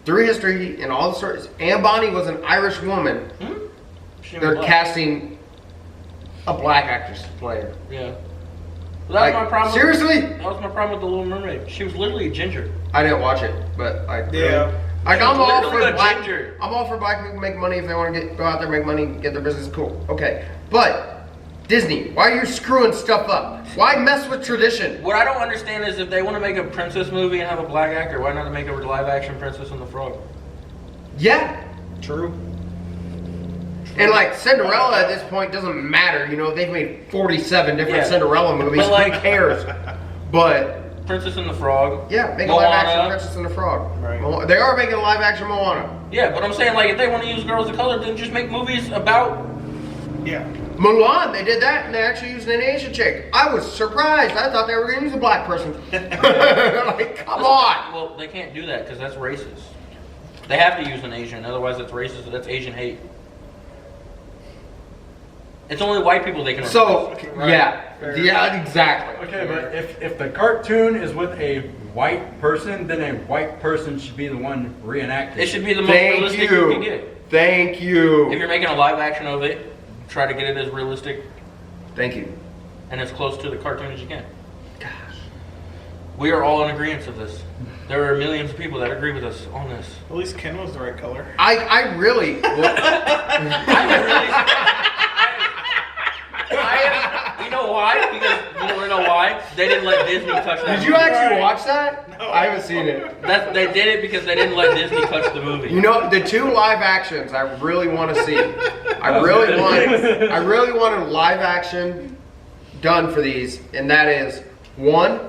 through history and all the stories. Anne Bonny was an Irish woman. She was They're black. casting a black actress to play her. Yeah. Well, that was my problem. Seriously? That was my problem with The Little Mermaid. She was literally a ginger. I didn't watch it, but like Yeah. really. Like She I'm was all literally for a black. ginger. I'm all for black people to make money if they want to go out there, make money, get their business. Cool, okay. But Disney, why are you screwing stuff up? Why mess with tradition? What I don't understand is if they want to make a princess movie and have a black actor, why not make a live action Princess and the Frog? Yeah, True. and like Cinderella at this point doesn't matter. You know they've made 47 different Yeah. Cinderella movies. But, like- Who cares? But Princess and the Frog. yeah, make a live action Moana. Princess and the Frog. Right. They are making a live action Moana. Yeah, but I'm saying like if they want to use girls of color, then just make movies about. Yeah. Mulan, they did that, and they actually used an Asian chick. I was surprised. I thought they were going to use a black person. Like, come on. Well, they can't do that because that's racist. They have to use an Asian, otherwise it's racist. That's Asian hate. It's only white people they can. So replace. yeah, exactly. Okay, but if the cartoon is with a white person, then a white person should be the one reenacting. It should be the most Thank realistic you can you. get. Thank you. If you're making a live action of it, try to get it as realistic Thank you. and as close to the cartoon as you can. We are all in agreement of this. There are millions of people that agree with us on this. At least Ken was the right color. I really. You know why? Because you want to know why? They didn't let Disney touch that. Did you movie. actually watch that? No. I haven't seen it. They did it because they didn't let Disney touch the movie. You know, the 2 live actions I really want to see. I really want a live action done for these, and that is 1,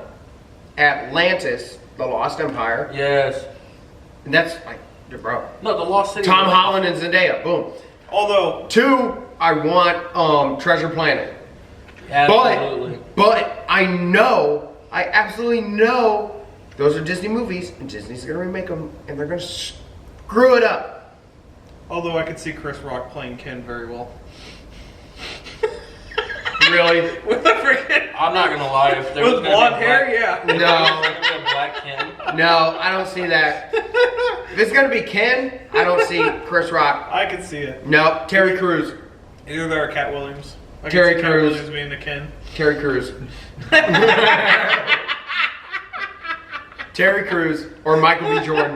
Atlantis, The Lost Empire. Yes. And that's like, bro. No, the Lost City. Tom Holland and Zendaya, boom. Although 2, I want Treasure Planet. Absolutely. But I absolutely know those are Disney movies, and Disney's gonna remake them, and they're gonna screw it up. I could see Chris Rock playing Ken very well. Really? With the freaking I'm not gonna lie. If there was with gonna blonde be a hair, black, yeah. if there No. was gonna be a black Ken. No, I don't see that. If it's gonna be Ken, I don't see Chris Rock. I could see it. No, Terry Crews. Either that or Cat Williams. I could Terry see Cat Crews. Williams being the Ken. Terry Crews. Terry Crews or Michael B. Jordan.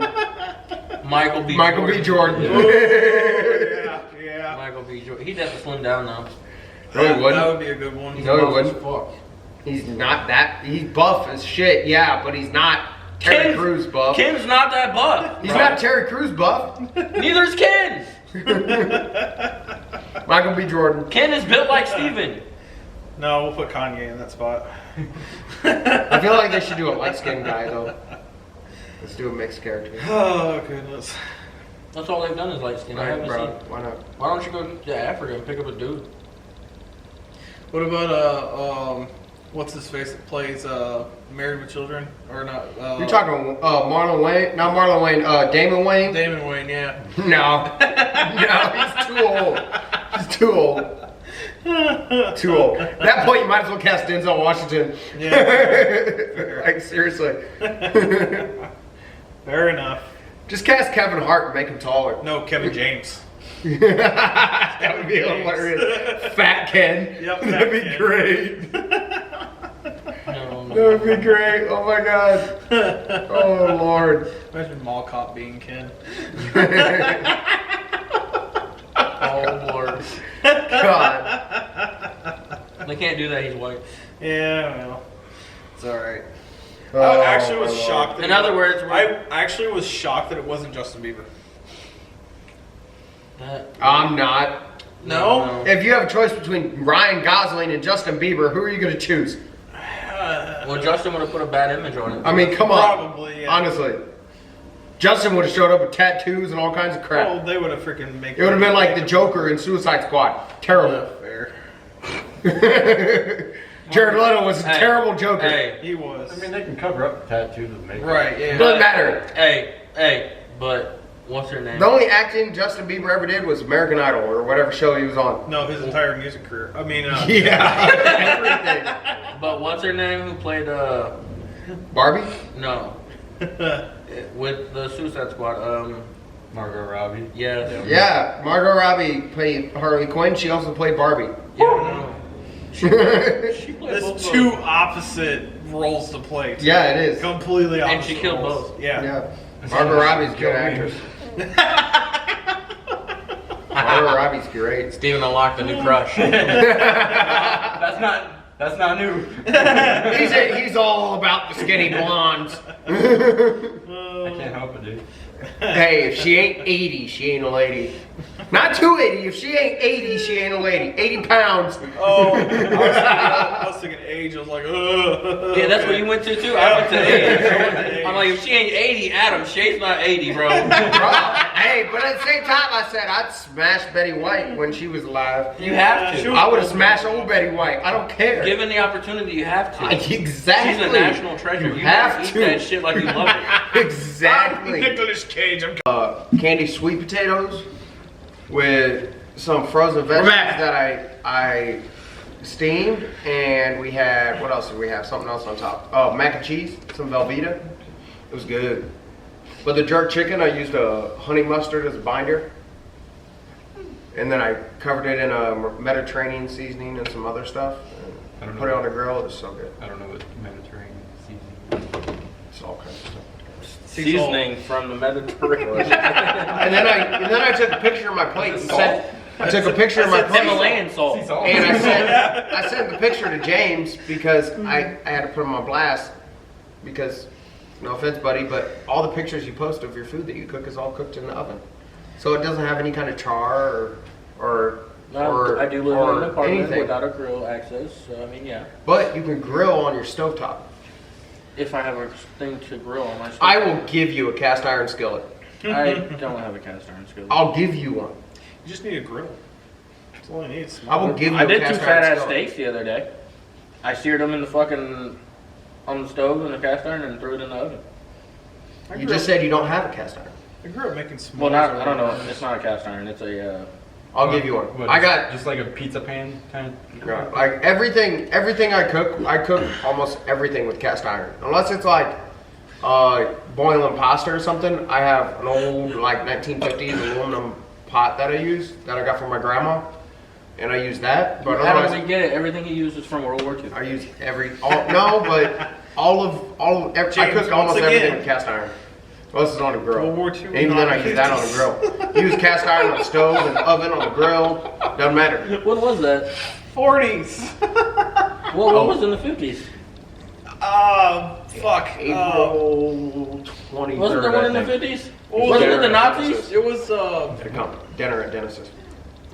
Michael B. Michael B. Jordan. Yeah. Michael B. Jordan. He'd have to slim down now. No, he That wouldn't. would be a good one. No, he Buff as wouldn't. fuck. He's not that. He's buff as shit, yeah, but he's not Terry Ken's- Crews buff. Ken's not that buff. He's bro. not Terry Crews buff. Neither's Ken. Michael B. Jordan. Ken is built like Steven. No, we'll put Kanye in that spot. I feel like they should do a light skinned guy though. Let's do a mixed character. Oh goodness. That's all they've done is light skin. I Right, haven't bro. seen. Why not? Why don't you go to Africa and pick up a dude? What about what's his face that plays Married with Children or not? You're talking Marlon Wayne? Not Marlon Wayne. Damon Wayne? Damon Wayne, yeah. No. No, he's too old. He's too old. Too old. At that point, you might as well cast Denzel Washington. Yeah. Like, seriously. Fair enough. Just cast Kevin Hart and make him taller. No, Kevin James. That would be hilarious. Fat Ken. Yep, That'd be Fat Ken. great. No, That would be great. Oh my god. Oh Lord. Imagine Mall Cop being Ken. Oh Lord. God. They can't do that. He's white. Yeah, well, it's all right. Oh, I actually was my Lord. shocked. That In other words, I actually was shocked that it wasn't Justin Bieber. I'm not. No? If you have a choice between Ryan Gosling and Justin Bieber, who are you going to choose? Well, Justin would have put a bad image on it. I mean, come on. Probably, yeah. Honestly. Justin would have showed up with tattoos and all kinds of crap. Well, they would have freaking make. It would have been like the Joker in Suicide Squad. Terrible. Fair. Jared Leto was a Hey, terrible Joker. Hey, He was. I mean, they can cover up the tattoos with makeup. Right. Yeah. Doesn't matter. hey, but what's her name? The only acting Justin Bieber ever did was American Idol or whatever show he was on. No, his entire music career. I mean, Yeah, everything. But what's her name who played Barbie? no with the Suicide Squad? Margot Robbie. Yes. Yeah, Margot Robbie played Harley Quinn. She also played Barbie. Yeah. No. She played both That's of two them. opposite roles to play. Yeah, it is. Completely opposite. And she killed roles. both. Yeah. Yeah. Margot Robbie's a good actress. Margot Robbie's great. Steven unlocked a new crush. That's not new. He's all about the skinny blondes. I can't help it, dude. Hey, if she ain't 80, she ain't a lady. Not 280. If she ain't 80, she ain't a lady. 80 pounds. Oh, I was thinking age. I was like, ugh. Yeah, that's what you went to too. I went to 80. I'm like, if she ain't 80, Adam, Shay's not 80, bro. Bro, Hey, but at the same time, I said I'd smash Betty White when she was alive. You have she to. was- I would have smashed old Betty White. I don't care. Given the opportunity, you have to. Exactly. She's a national treasure. You have eat to. that shit like you love it. Exactly. Nicolas Cage. Candy sweet potatoes with some frozen vegetables that I steamed, and we had, what else did we have? Something else on top. Oh, mac and cheese, some Velveeta. It was good. But the jerk chicken, I used a honey mustard as a binder, and then I covered it in a Mediterranean seasoning and some other stuff. I don't And know. put it on the grill. It was so good. I don't know what Mediterranean seasoning. It's all kinds of stuff. Seasoning from the Mediterranean. And then I took a picture of my plate and said, I took a picture of my plate. Himalayan salt. And I sent the picture to James because I had to put him on blast because, no offense, buddy, but all the pictures you post of your food that you cook is all cooked in the oven. So it doesn't have any kind of char or I do live in an apartment anything. without a grill access, so I mean, yeah. But you can grill on your stovetop. If I have a thing to grill on my stove. I will give you a cast iron skillet. I don't have a cast iron skillet. I'll give you one. You just need a grill. That's all you need. I will give you I a did 2 cast fat iron ass skillet. steaks the other day. I seared them in the fucking on the stove in the cast iron and threw it in the oven. You just said you don't have a cast iron. I grew up making small. Well, not I don't know. It's not a cast iron. It's a. I'll give you one. What, I got just like a pizza pan kind of. like everything I cook almost everything with cast iron. Unless it's like boiling pasta or something. I have an old like 1950s aluminum pot that I use that I got from my grandma, and I use that. But How do we otherwise, get it? Everything he uses from World War II. I use I cook almost once everything again. with cast iron. Unless it's on a grill. World War II And even then, I use that on a grill. Use cast iron on the stove and the oven on the grill. Doesn't matter. What was that? 40s. What Oh. was in the 50s? Fuck. April 23rd. Wasn't there one in the I think. 50s? was Wasn't there? it the Nazis? It was Dinner at Dennis's.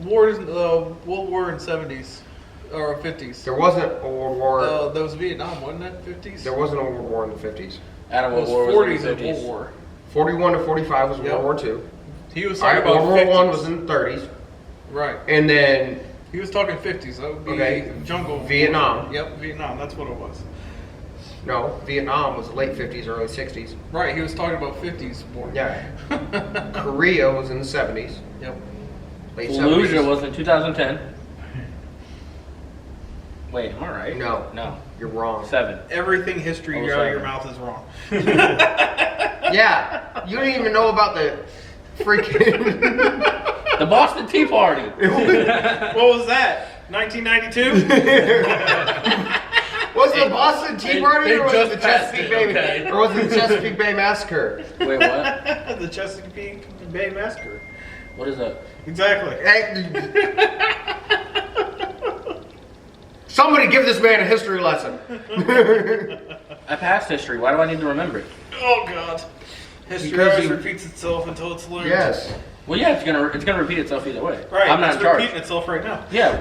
World War in 70s or 50s. There wasn't a World War. That was Vietnam, wasn't it? 50s. There wasn't a World War in the 50s. Adam, It what was war 40s was in and the World 50s? War. 41 to 45 was Yep. World War II. He was All talking right, about World War 1 50s. was in the 30s. Right. And then He was talking 50s. That would be Okay. jungle. Vietnam. Yep, Vietnam. That's what it was. No, Vietnam was late 50s, early 60s. Right. He was talking about 50s war. Yeah. Korea was in the 70s, Yep. late Fallujah 70s. was in 2010. Wait, am I right? No. No. You're wrong. 7. Everything history Oh, out of your sorry. mouth is wrong. Yeah, you don't even know about the freaking. The Boston Tea Party. What was that? 1992? Was it the Boston Tea Party they or was it just the passed Chesapeake it, Bay? okay. Or was it the Chesapeake Bay Massacre? Wait, what? The Chesapeake Bay Massacre. What is that? Exactly. Hey, somebody give this man a history lesson. I passed history. Why do I need to remember it? Oh God. History Because always you- repeats itself until it's learned. Yes. Well, yeah, it's gonna repeat itself either way. Right. I'm not it's in charge. repeating itself right now. Yeah.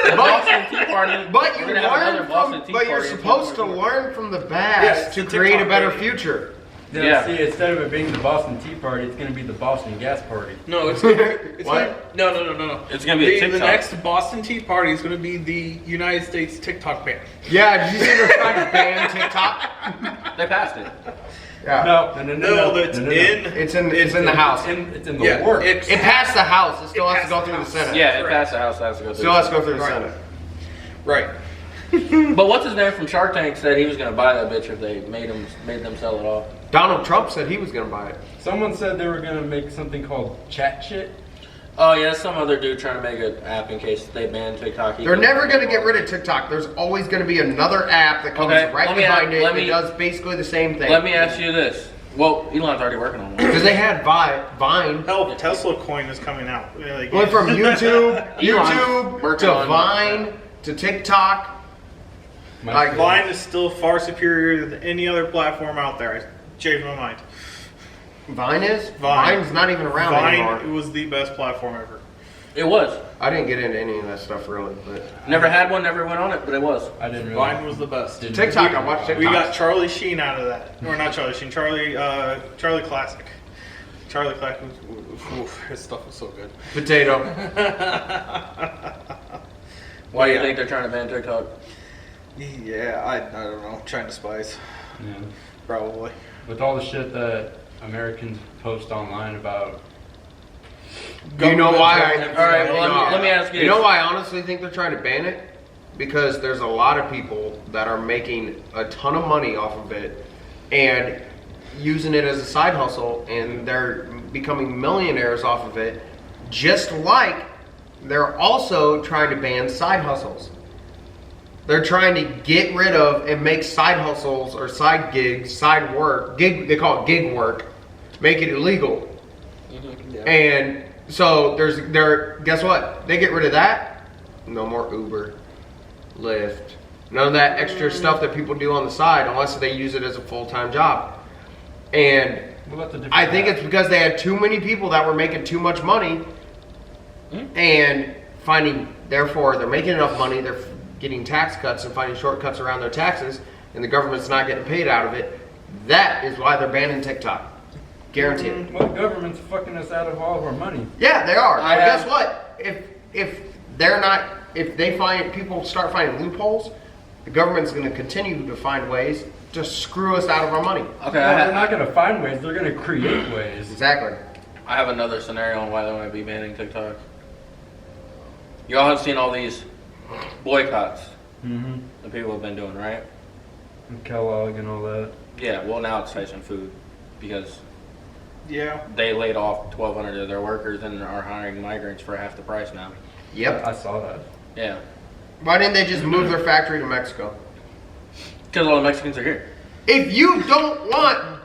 The Boston Tea Party. But you we're gonna have another learn Boston from, Tea but you're Party in supposed to 2024. learn from the past Yes, to the create a TikTok better baby. future. Yeah. See, instead of it being the Boston Tea Party, it's going to be the Boston Gas Party. No, it's gonna, it's What? gonna, no. It's gonna be a The TikTok. next Boston Tea Party is going to be the United States TikTok ban. Yeah, did you see they're trying to ban TikTok? They passed it. Yeah. No, that's in. It's in the House. It's in the Yeah, works. It passed the House. It still It has to go passed through the the House. Senate. Yeah, it Correct. passed the House. Has to go through. Still has to go through the Right. Senate. Right. But what's his name from Shark Tank said he was gonna buy that bitch if they made them sell it off. Donald Trump said he was going to buy it. Someone said they were going to make something called Chat Shit. Oh yeah, some other dude trying to make an app in case they ban TikTok. They're never going to get rid of TikTok. There's always going to be another app that comes Okay, right let me behind ask- it let that me- does basically the same thing. Let me ask you this. Well, Elon's already working on one. Because they had Vine. Hell, Tesla coin is coming out. Yeah, like- Went from YouTube, Elon's working to on- Vine, to TikTok. Like, Vine is still far superior than any other platform out there. I changed my mind. Vine is? Vine. Vine's not even around Vine anymore. was the best platform ever. It was. I didn't get into any of that stuff really, but Never had one, never went on it, but it was. I didn't really. Vine was the best. Didn't- TikTok, I watched TikTok. We got Charlie Sheen out of that. Or not Charlie Sheen, Charlie Classic. Charlie Clack, his stuff was so good. Potato. Why do you Yeah. think they're trying to ban TikTok? Yeah, I don't know. China spies, Yeah. probably. With all the shit that Americans post online about. Do you know why? All right, well, let me ask you. You know why I honestly think they're trying to ban it? Because there's a lot of people that are making a ton of money off of it and using it as a side hustle, and they're becoming millionaires off of it, just like they're also trying to ban side hustles. They're trying to get rid of and make side hustles or side gigs, side work, they call it gig work, make it illegal. And so guess what? They get rid of that, no more Uber, Lyft, none of that extra stuff that people do on the side unless they use it as a full-time job. And What about the different I think apps? it's because they had too many people that were making too much money and therefore they're making enough money, they're getting tax cuts and finding shortcuts around their taxes, and the government's not getting paid out of it. That is why they're banning TikTok. Guaranteed. Well, the government's fucking us out of all of our money. Yeah, they are. I But have- guess what? If they find people start finding loopholes, the government's going to continue to find ways to screw us out of our money. Okay, Well, they're not gonna find ways, they're gonna create ways. Exactly. I have another scenario on why they might be banning TikTok. You all have seen all these boycotts Mm-hmm. that people have been doing, right? And Kellogg and all that. Yeah, well now it's Tyson Food because Yeah. they laid off 1,200 of their workers and are hiring migrants for half the price now. Yep. I saw that. Yeah, Why didn't they just move their factory to Mexico? because all the Mexicans are here. If you don't want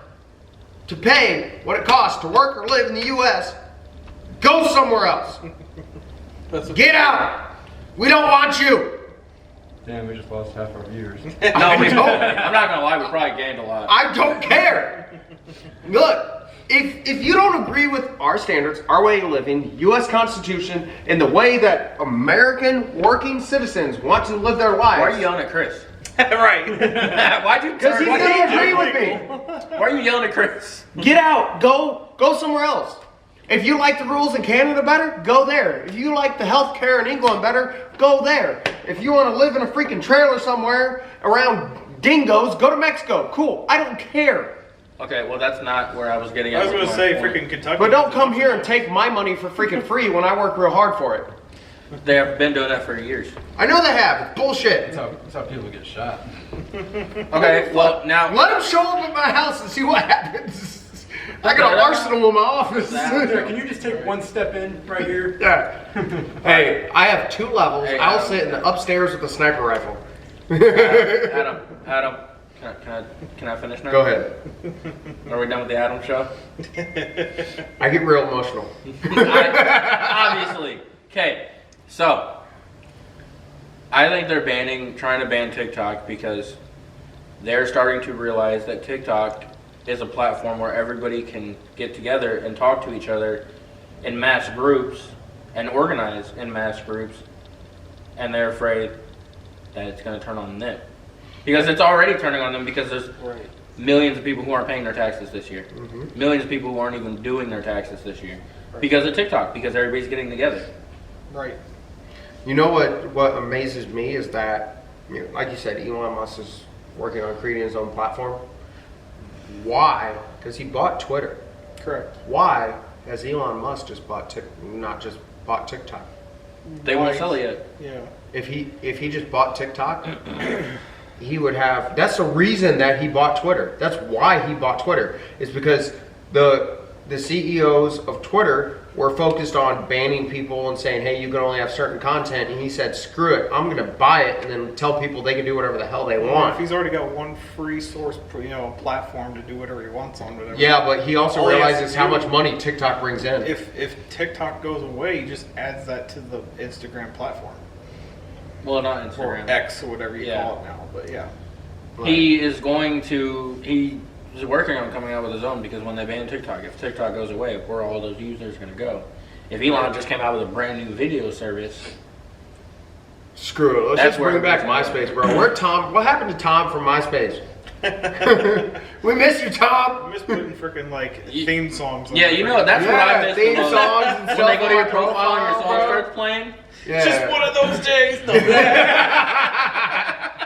to pay what it costs to work or live in the U.S., go somewhere else. Get out. We don't want you. Damn, we just lost half our viewers. No, I'm not gonna lie, we probably gained a lot. I don't care. Look, if you don't agree with our standards, our way of living, U.S. Constitution, and the way that American working citizens want to live their lives, Why are you yelling at Chris? Right. Why'd you? because he why'd you- doesn't agree with me. Why are you yelling at Chris? Get out. Go somewhere else. If you like the rules in Canada better, go there. If you like the healthcare in England better, go there. If you want to live in a freaking trailer somewhere around dingoes, go to Mexico. Cool. I don't care. Okay, well that's not where I was getting at. I was with gonna my say point. freaking Kentucky. But don't come here and take my money for freaking free when I work real hard for it. They have been doing that for years. I know they have. It's bullshit. That's how people get shot. Okay, well now Let them show up at my house and see what happens. I got an arsenal in my office. Sir, can you just take one step in right here? Yeah. Hey, I have 2 levels. Hey, I'll Adam. sit in the upstairs with a sniper rifle. Adam, can I finish now? Go ahead. Are we done with the Adam show? I get real emotional. Obviously. Okay, so I think they're trying to ban TikTok because they're starting to realize that TikTok is a platform where everybody can get together and talk to each other in mass groups and organize in mass groups, and they're afraid that it's going to turn on them. Because it's already turning on them because there's millions of people who aren't paying their taxes this year. Millions of people who aren't even doing their taxes this year. Because of TikTok, because everybody's getting together. Right. You know what amazes me is that, you know, like you said, Elon Musk is working on creating his own platform. Why? Because he bought Twitter. Correct. Why has Elon Musk not just bought TikTok? They won't sell it yet. Yeah. If he just bought TikTok, he would have. That's the reason that he bought Twitter. That's why he bought Twitter. Is because the CEOs of Twitter were focused on banning people and saying, hey, you can only have certain content. And he said, screw it, I'm going to buy it and then tell people they can do whatever the hell they If want. he's already got one free source, platform to do whatever he wants on, whatever. Yeah, but he also All he has realizes to how do- much money TikTok brings in. If TikTok goes away, he just adds that to the Instagram platform Well, not or Instagram. X or whatever you Yeah. call it now. But yeah. He is going to. He is working on coming out with his own because when they ban TikTok, if TikTok goes away, where are all those users going to go? If Elon just came out with a brand new video service, Screw it. Let's That's just where bring back everybody's MySpace, bro. What happened to Tom from MySpace? We miss you, I Tom. miss putting freaking like theme songs. On Yeah, the you freaking- know that's what I Yeah, miss. theme the most. songs and When stuff they go to your on profile and your song bro. starts playing. Yeah. Just one of those days. No.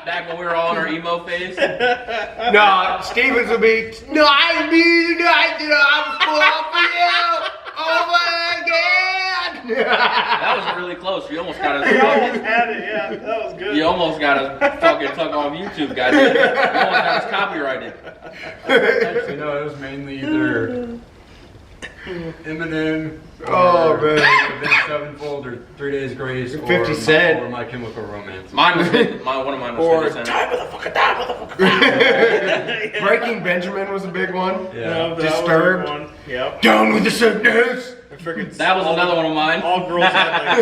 Back when we were all in our emo phase. No, Stevens would be. No, I mean, I'm full for you. Oh my God. That was really close. You almost got us. We almost had it. Yeah, that was good. You almost got us fucking tuck off YouTube, guys. You almost got us copyrighted. Actually, no, it was mainly either Eminem, Oh, or man. Avenged Sevenfold, or 3 Days Grace, 50 Cent. or My Chemical Romance. One of mine was Or 50 Cent. die motherfucker. Breaking Benjamin was a big one. Yeah. No, that Disturbed. Was a good one. Yep. Down with the sickness. And freaking That was another one of mine. All girls had like,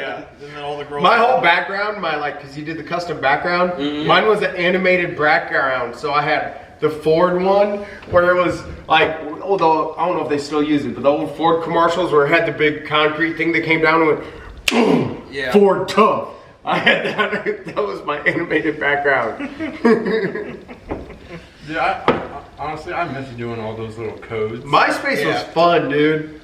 yeah, and then all the girls. My had, whole background, because you did the custom background, Mhm. mine was an animated background. So I had the Ford one where it was like, although I don't know if they still use it, but the old Ford commercials where it had the big concrete thing that came down and went, boom, Yeah. Ford tough. I had that. That was my animated background. Dude, I honestly, I miss doing all those little codes. MySpace was Yeah. fun, dude.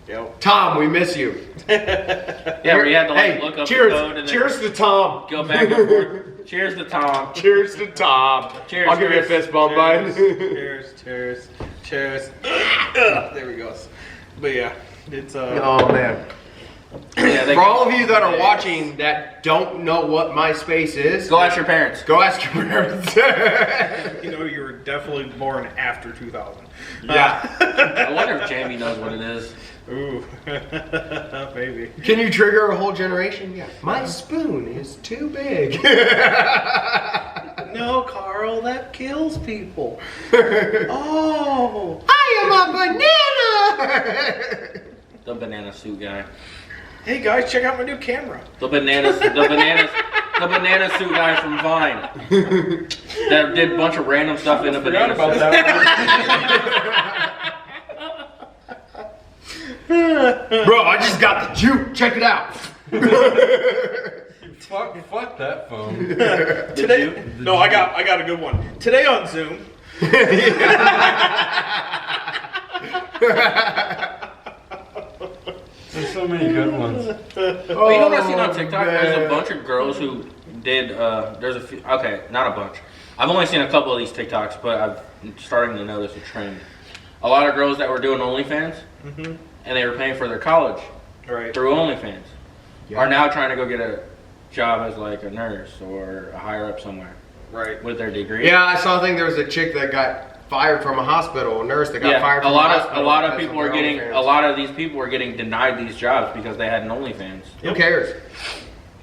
Yep. Tom, we miss you. Yeah, we had to like Hey, look up cheers, the code and then cheers to Tom. go back and forth. Cheers to Tom. Cheers to Tom. Cheers, I'll give you a Chris. fist bump, bud. Cheers. There we go. But yeah, it's Oh man. Yeah, For all of you that are watching that don't know what MySpace is, go ask your parents. go ask your parents. you know you were definitely born after 2000. Yeah. I wonder if Jamie knows what it is. Ooh, maybe. Can you trigger a whole generation? Yeah. My spoon is too big. No, Carl, that kills people. Oh. I am a banana. The banana suit guy. Hey guys, check out my new camera. The banana suit guy from Vine. That did a bunch of random stuff in a Forgot banana about suit. that. Bro, I just got the juke. Check it out. Fuck that phone. Today, no, I got a good one. Today on Zoom. There's so many good ones. But you know what I've seen on Oh, TikTok? There's a man. bunch of girls who did, there's a few, okay, not a bunch. I've only seen a couple of these TikToks, but I'm starting to notice a trend. A lot of girls that were doing OnlyFans, and they were paying for their college Right. through OnlyFans, Yeah. are now trying to go get a job as like a nurse or a higher up somewhere Right. with their degree. Yeah, I saw a thing. There was a chick that got fired from a hospital, a nurse that got Yeah, fired a from lot a of hospital. a lot of because people are their getting OnlyFans. a lot of these people are getting denied these jobs because they had an OnlyFans. Who cares?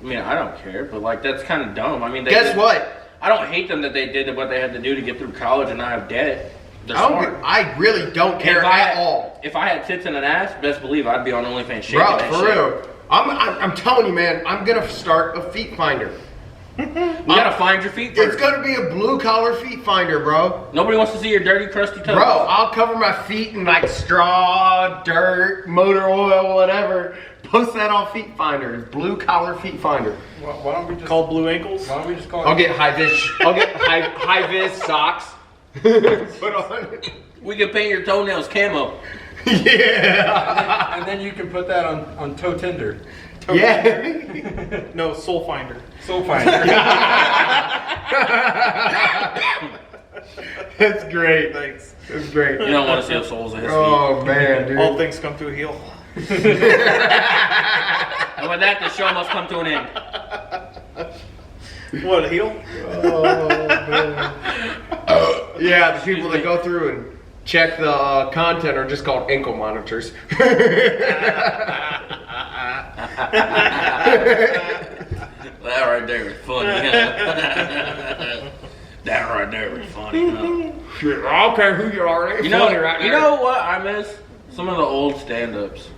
I mean, I don't care, but like that's kind of dumb. I mean, they Guess did- what? I don't hate them that they did what they had to do to get through college and not have debt. They're I, smart. I really don't care If I at had- all. If I had tits and an ass, best believe I'd be on OnlyFans shaking Bro, that for shit. real. I'm telling you, man, I'm gonna start a feet finder. You gotta find your feet It's first. gonna be a blue collar feet finder, bro. Nobody wants to see your dirty, crusty toes. Bro, I'll cover my feet in like straw, dirt, motor oil, whatever. Post that on Feet Finder. Blue collar feet finder. Why don't we just Called Blue Ankles. Why don't we just call it? I'll get high vis socks. Put on. We can paint your toenails camo. Yeah. And then you can put that on Toe Tinder. Yeah. No, Soul Finder. Soul Finder. That's great. Thanks. That's great. You don't want to see the soles of his feet. Oh man, dude. All things come to a heel. And with that, the show must come to an end. What, a heel? Yeah, the people that go through and check the content are just called ankle monitors. That right there is funny. Huh? That right there is funny. Huh? Shit, I don't care who you are. It's You know, funny right you there. know what I miss? Some of the old stand-ups.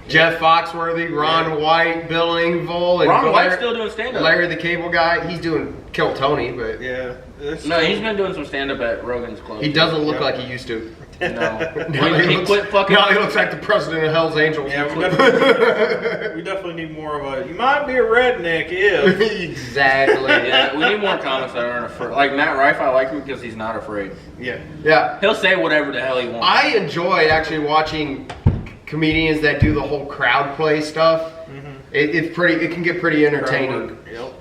Jeff Foxworthy, Ron White, Bill Engvall, and Ron White's Larry, still doing stand-up. Larry the Cable Guy. He's doing Kill Tony, but Yeah. No, he's been doing some stand-up at Rogan's Club. he doesn't look Yeah. like he used to. No. Now he quit fucking. Now he looks like the president of Hell's Angels. Yeah, we definitely need more of a. You might be a redneck if. Exactly. Yeah, we need more comics that aren't afraid. Like Matt Rife, I like him because he's not afraid. Yeah. Yeah. He'll say whatever the hell he wants. I enjoy actually watching comedians that do the whole crowd play stuff. It's pretty. It can get pretty entertaining. Yep.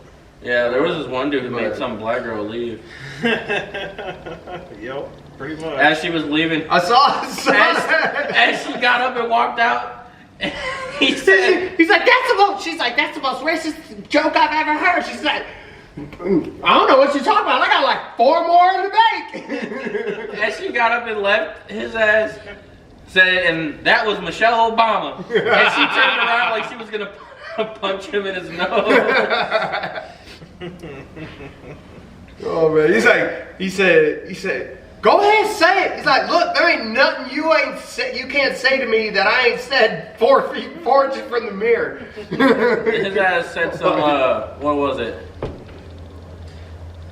Yeah, there was this one dude who made But- some black girl leave. Yep. Pretty much. As she was leaving, I saw as she got up and walked out, he said, He's like, she's like, that's the most racist joke I've ever heard. She's like, I don't know what you're talking about. I got like 4 more in the bank. as she got up and left, his ass said, and that was Michelle Obama. And she turned around like she was gonna punch him in his nose. Oh man, he said, go ahead, say it. He's like, look, there ain't nothing you can't say to me that I ain't said 4 inches from the mirror. His ass said some, what was it?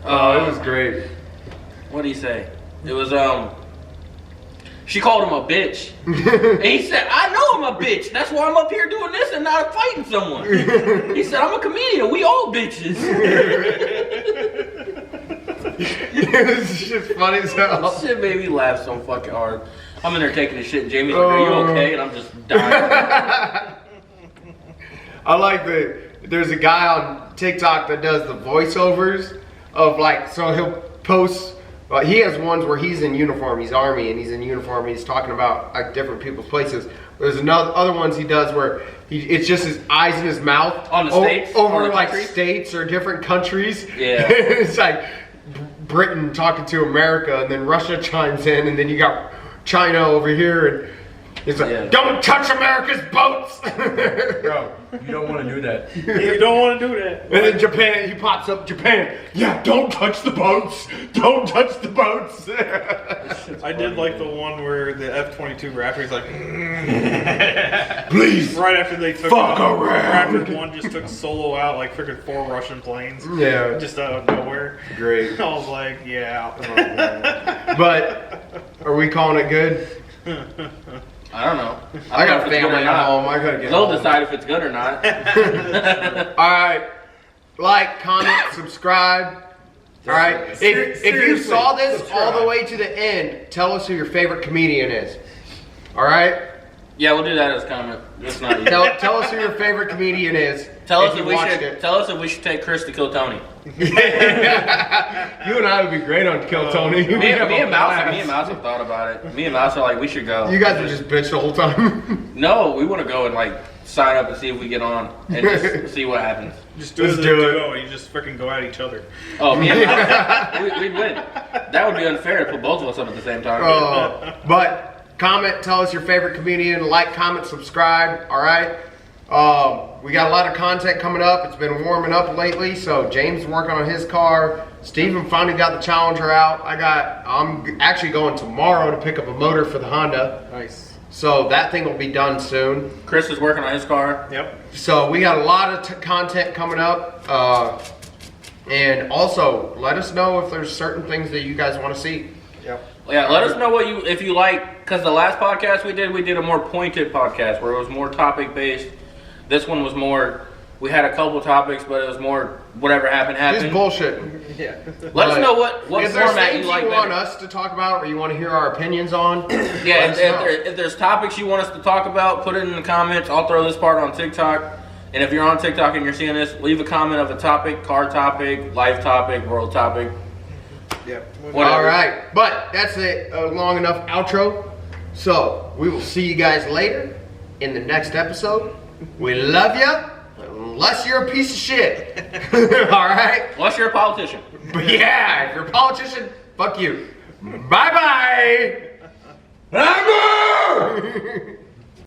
Oh, it was great. What did he say? It was, she called him a bitch. And he said, I know I'm a bitch. That's why I'm up here doing this and not fighting someone. He said, I'm a comedian. We all bitches. It's just funny as hell. Shit made me laugh so fucking hard. I'm in there taking a shit and Jamie's like, are you okay? And I'm just dying. I like there's a guy on TikTok that does the voiceovers of like, so he'll post, he has ones where he's in uniform, he's Army, and he's in uniform, he's talking about like different people's places. There's other ones he does where it's just his eyes in his mouth. On the states? Over Or the like countries? states or different countries. Yeah. It's like Britain talking to America, and then Russia chimes in, and then you got China over here, and it's like, Yeah. don't touch America's boats. Bro, you don't want to do that. You don't want to do that. And then Japan, he pops up, Japan, yeah, don't touch the boats. Don't touch the boats. I did like the one where the F-22 Raptor's like, Please. right after they took Fuck out, around. Raptor 1 just took solo out like freaking 4 Russian planes. Yeah. Just out of nowhere. Great. I was like, yeah. But are we calling it good? I don't know. I got don't know if it's good or family at not. home. I gotta get They'll home. decide if it's good or not. All right. Like, comment, subscribe. All right. If you Seriously, saw this subscribe. all the way to the end, tell us who your favorite comedian is. All right. Yeah, we'll do that as a comment. It's not easy. Tell us who your favorite comedian is. Tell us if if you we watched should. it. Tell us if we should take Chris to kill Tony. You and I would be great on Kill Tony. Me We'd have a and blast. Mouse have thought about it. Me and Mouse are like, we should go. You guys would just bitch the whole time. No, we want to go and like sign up and see if we get on and just see what happens. Just do Let's it as a do it. duo. You just freaking go at each other. Oh, me and Mouse, we'd win. That would be unfair to put both of us up at the same time. But comment, tell us your favorite comedian, like, comment, subscribe, all right? We got a lot of content coming up. It's been warming up lately, so James is working on his car. Steven finally got the Challenger out. I'm actually going tomorrow to pick up a motor for the Honda. Nice. So that thing will be done soon. Chris is working on his car. Yep. So we got a lot of content coming up. And also, let us know if there's certain things that you guys want to see. Yep. Yeah, let us know if you like, because the last podcast we did a more pointed podcast where it was more topic based. This one was more, we had a couple topics, but it was more whatever happened. Just bullshit. Yeah. Let us know what if there's format things you like want better. us to talk about or you want to hear our opinions on, Yeah, let us know. if there's topics you want us to talk about, put it in the comments. I'll throw this part on TikTok. And if you're on TikTok and you're seeing this, leave a comment of a topic, car topic, life topic, world topic. Yep. Whatever. All right, but that's a long enough outro. So we will see you guys later in the next episode. We love you, unless you're a piece of shit. All right? Unless you're a politician. But yeah, if you're a politician, fuck you. Bye-bye.